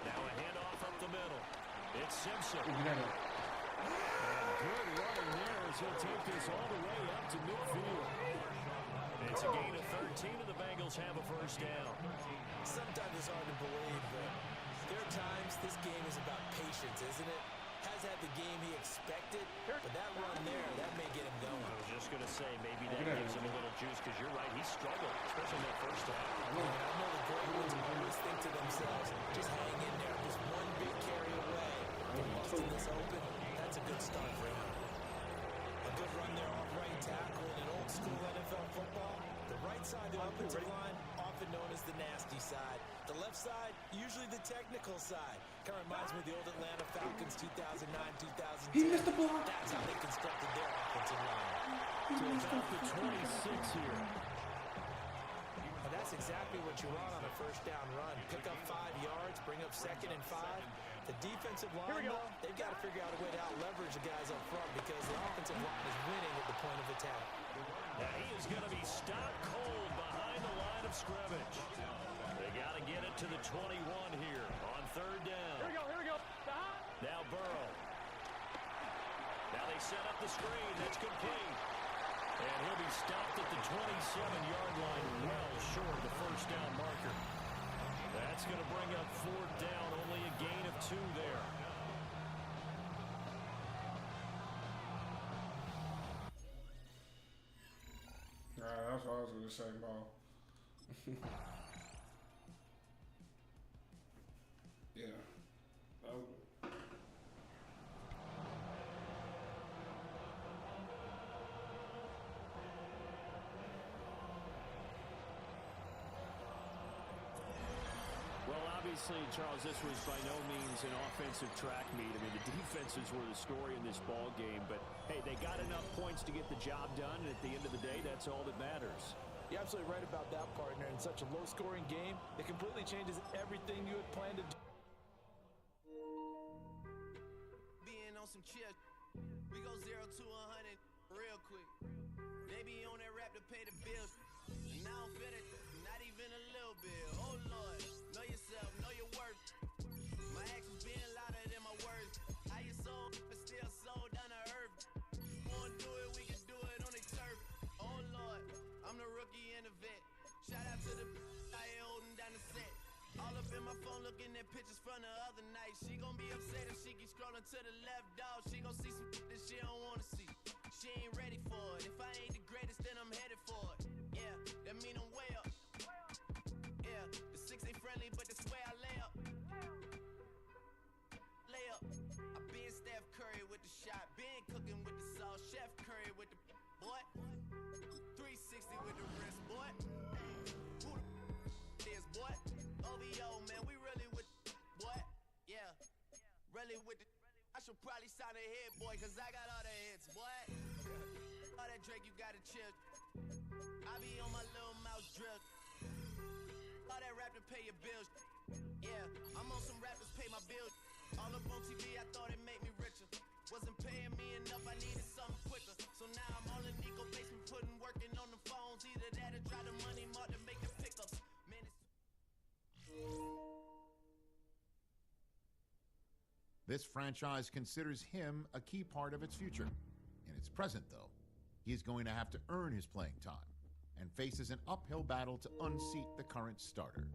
Now a handoff up the middle. It's Simpson. And good running there as he'll take this all the way up to midfield. It's a gain of 13 and the Bengals have a first down. Sometimes it's hard to believe, but there are times this game is about patience, isn't it? Has had the game he expected, but that run there, that may get him going. I was just going to say, maybe that gives him a little juice, because you're right, he struggled, especially in that first half. I know the great ones always think to themselves, just hang in there, just one big carry away from busting this open. That's a good start for him. A good run there off right tackle in an old school NFL football. The right side of the offensive line, often known as the nasty side. The left side, usually the technical side. Kind of reminds me of the old Atlanta Falcons 2009, 2010. He missed the block. That's how they constructed their offensive line. To about the 26 here. And that's exactly what you want on a first down run. Pick up 5 yards, bring up 2nd and 5. The defensive line, though, they've got to figure out a way to out-leverage the guys up front because the offensive line is winning at the point of attack. Now he is going to be stopped cold behind the line of scrimmage. They got to get it to the 21 here on 3rd down. Here we go. Now Burrow. Now they set up the screen. That's complete. And he'll be stopped at the 27-yard line, well short of the first down marker. That's going to bring up 4th down, only a gain of 2 there. That's what I was going to say, ball. Yeah. Well, obviously, Charles, this was by no means an offensive track meet. I mean, the defenses were the story in this ball game, but hey, they got enough points to get the job done, and at the end of the day, that's all that matters. You're absolutely right about that, partner. In such a low-scoring game, it completely changes everything you had planned to do. Being on some chill, we go 0 to 100 real quick. They be on that rap to pay the bills, and I don't feel it, not even a little bit. Oh Lord, know yourself, know your worth. My actions being louder than my words. How you sold, but still sold down to earth. Wanna do it, we can do it on the trying to set. All up in my phone looking at pictures from the other night. She gon' be upset if she keep scrolling to the left, dog. She gon' see some that she don't wanna see. She ain't ready for it. If I ain't the greatest, then I'm headed for it. Yeah, that mean I'm way up. Yeah, the 6 ain't friendly, but that's where I lay up. Lay up. I been Steph Curry with the shot. Been cooking with the sauce. Chef Curry with the boy. 360 with the wrist, boy. Who the is, boy? OVO, man, we really with boy. Yeah, really with the. I should probably sign a hit, boy, cause I got all the hits, boy. All that Drake, you gotta chill. I be on my little mouse drip. All that rap to pay your bills. Yeah, I'm on some rappers pay my bills. All up on TV, I thought it made me richer. Wasn't paying me enough, I needed something quicker. So now I'm all in Nico basement, working on the phones. Either that or try the money mark to make the pickups. Man, it's... This franchise considers him a key part of its future. In its present, though, he is going to have to earn his playing time and faces an uphill battle to unseat the current starter.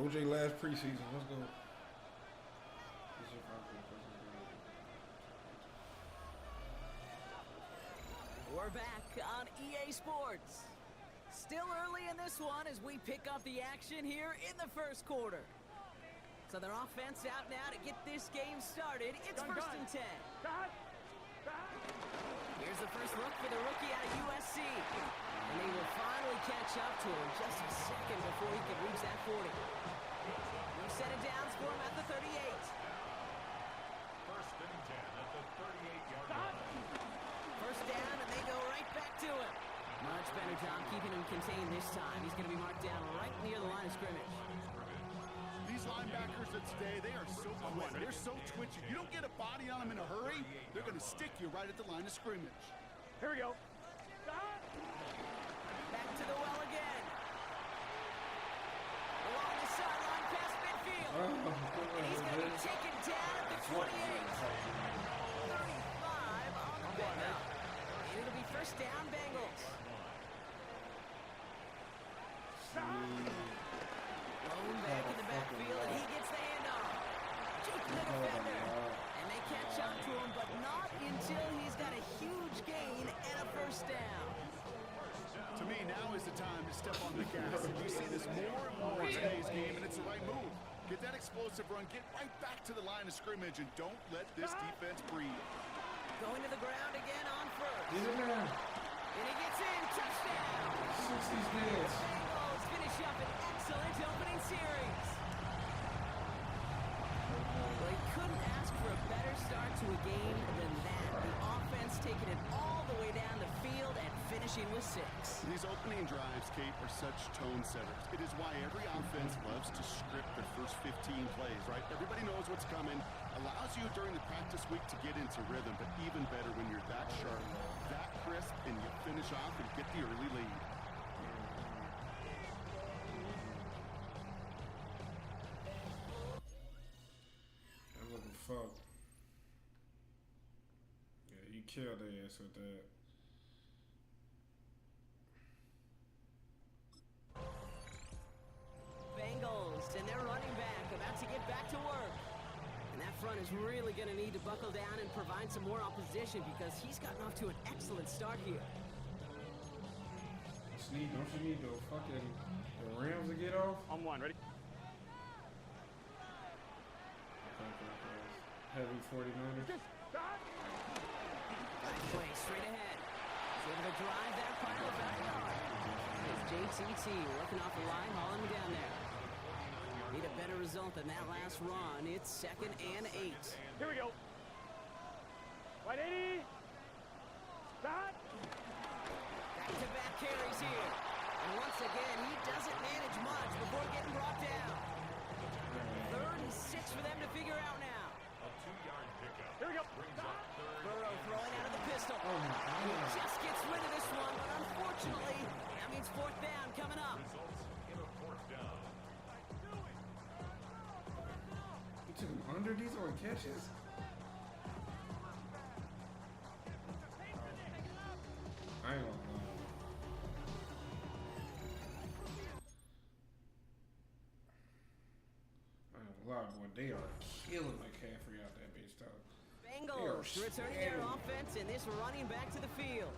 OJ last preseason. Let's go. We're back on EA Sports. Still early in this one as we pick up the action here in the first quarter. So their offense out now to get this game started. It's first and 10. Here's the first look for the rookie out of USC. And they will finally catch up to him just a second before he can reach that 40. We've set it down for him at the 38. First and 10 at the 38-yard line. First down, and they go right back to him. Much better job keeping him contained this time. He's going to be marked down right near the line of scrimmage. These linebackers of today, they are so quick. They're so twitchy. You don't get a body on them in a hurry, they're going to stick you right at the line of scrimmage. Here we go. Back to the well again. Along the sideline past midfield. And he's going to be taken down at the 28. 35 on the pickup. And it'll be first down, Bengals. Lone back in the backfield, and he gets the handoff. Juke the defender. And they catch up to him, but not until he's got a huge gain and a first down. To me, now is the time to step on the gas. And you see this more and more in today's game, and it's the right move. Get that explosive run, get right back to the line of scrimmage, and don't let this defense breathe. Going to the ground again on first. Get in there. And he gets in. Touchdown. 60's dance. Bengals finish up an excellent opening series. Well, he couldn't ask for a better start to a game than that. The offense taking it all the way down the field and finishing with 6. These opening drives, Kate, are such tone setters. It is why every offense loves to script their first 15 plays, right? Everybody knows what's coming. Allows you during the practice week to get into rhythm, but even better when you're that sharp, that crisp, and you finish off and get the early lead. I'm looking for. Yeah, you killed their ass with that. Bengals and their running back about to get back to work. And that front is really going to need to buckle down and provide some more opposition because he's gotten off to an excellent start here. Don't you need the fucking Rams to get off? On one, ready? Heavy 49ers. Play straight ahead. He's able to drive that pile of backyard. It's JTT working off the line, hauling him down there. Need a better result than that last run. It's 2nd and 8. Here we go. 180. Stop. Back-to-back carries here. And once again, he doesn't manage much before getting brought down. 3rd and 6 for them to figure out now. A 2-yard pickup. Here we go. Burrow throwing out of the pistol. He just gets rid of this one, but unfortunately, that means 4th down coming up. Results in a 4th down. You took him under these on catches? I ain't gonna lie. Boy, they are killing McCaffrey out that bitch, though. Bengals returning their offense and this running back to the field.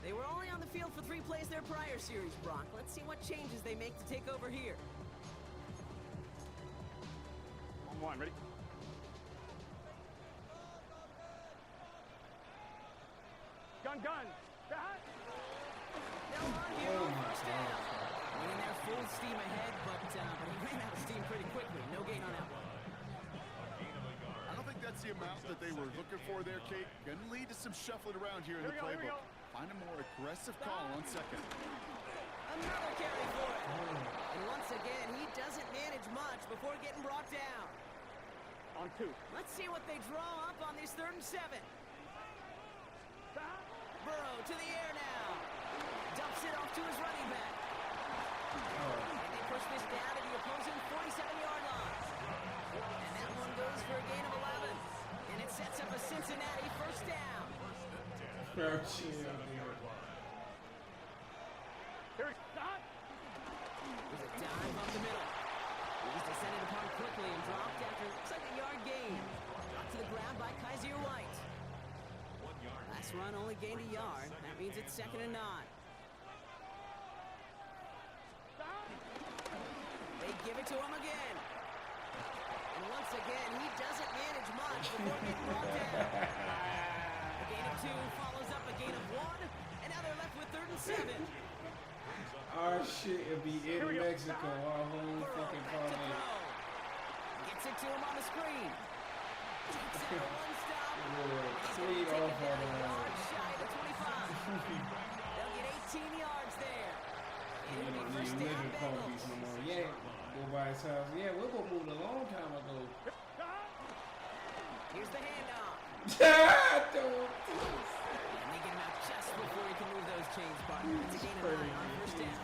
They were only on the field for 3 plays their prior series, Brock. Let's see what changes they make to take over here. On one, ready? Gun. Stop. No on here on first down. Winning there full steam ahead, but he ran out of steam pretty quickly. No gain on that one. I don't think that's the amount that they were looking for there, Kate. Going to lead to some shuffling around here in the playbook. Find a more aggressive call on 2nd. Another carry for it. And once again, he doesn't manage much before getting brought down. On 2. Let's see what they draw up on this 3rd and 7. Burrow to the air now. Dumps it off to his running back. And they push this down to the opposing 47-yard line. And that one goes for a gain of 11. And it sets up a Cincinnati first down. Here stop. There's a dive up the middle. He was descended upon quickly and dropped after looks like a yard gain. Dropped to the ground by Kaiser White. Last run only gained a yard. That means it's 2nd and 9. They give it to him again. And once again, he doesn't manage much before getting brought down. A gain of 2 follows up a gain of 1. And now they're left with 3rd and 7. Our shit will be in Mexico. Our whole fucking parlay. Gets it to him on the screen. Takes out a 1-stop. Clean off on the line. Shy of the 25. They'll get 18 yards there. It'll be first down Bengals. No more. Yeah, go by his house. Yeah, we were moved a long time ago. Here's the handoff. And they get him out just before he can move those chains, partner. It's a gain of 9 on first down.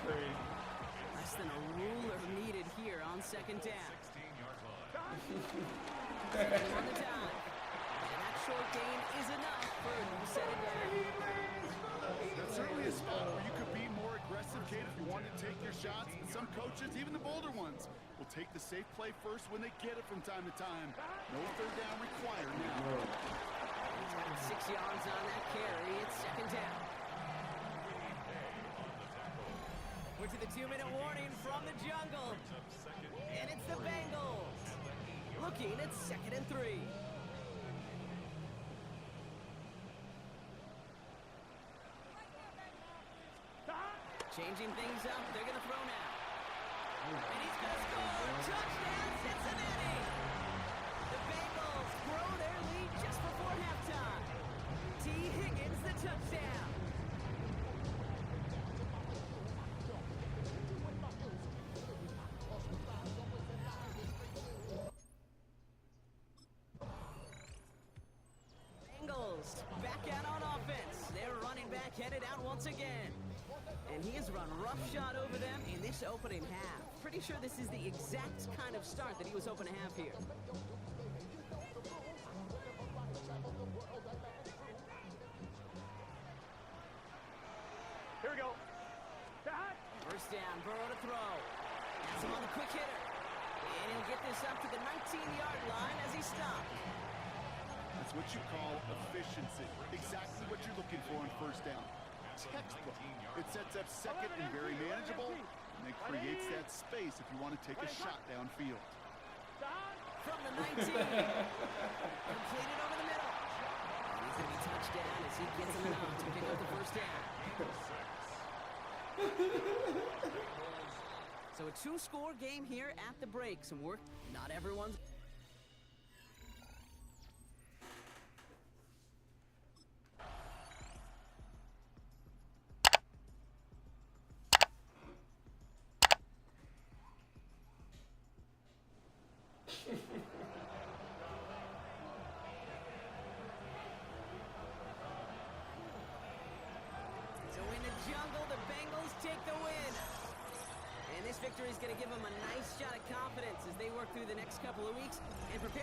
Less than a ruler needed here on 2nd down. 2nd on the time. And that short gain is enough for a new set of down. That's certainly a spot where you could be more aggressive, Kate, if you wanted to take your shots. And some coaches, even the bolder ones, will take the safe play first when they get it from time to time. No third down required now. He's got 6 yards on that carry. It's second down. We're to the 2-minute warning from the jungle. And it's the Bengals. Looking at 2nd and 3. Changing things up. They're going to throw now. And he's going to score. Touchdown, Cincinnati. The Bengals grow their lead just before halftime. T. Higgins, the touchdown. Bengals back out on offense. Their running back headed out once again. And he has run roughshod over them in this opening half. Pretty sure this is the exact kind of start that he was hoping to have here. Here we go. First down, Burrow to throw. That's him on the quick hitter. And he'll get this up to the 19-yard line as he stopped. That's what you call efficiency. Exactly what you're looking for on first down. Textbook. It sets up second and very manageable, and it creates that space if you want to take a shot downfield. From the 19. Completed over the middle. And he's going to be touchdown as he gets him enough to pick up the first down. So a 2-score game here at the break. Some work. Not everyone's. Jungle, the Bengals take the win. And this victory is going to give them a nice shot of confidence as they work through the next couple of weeks and prepare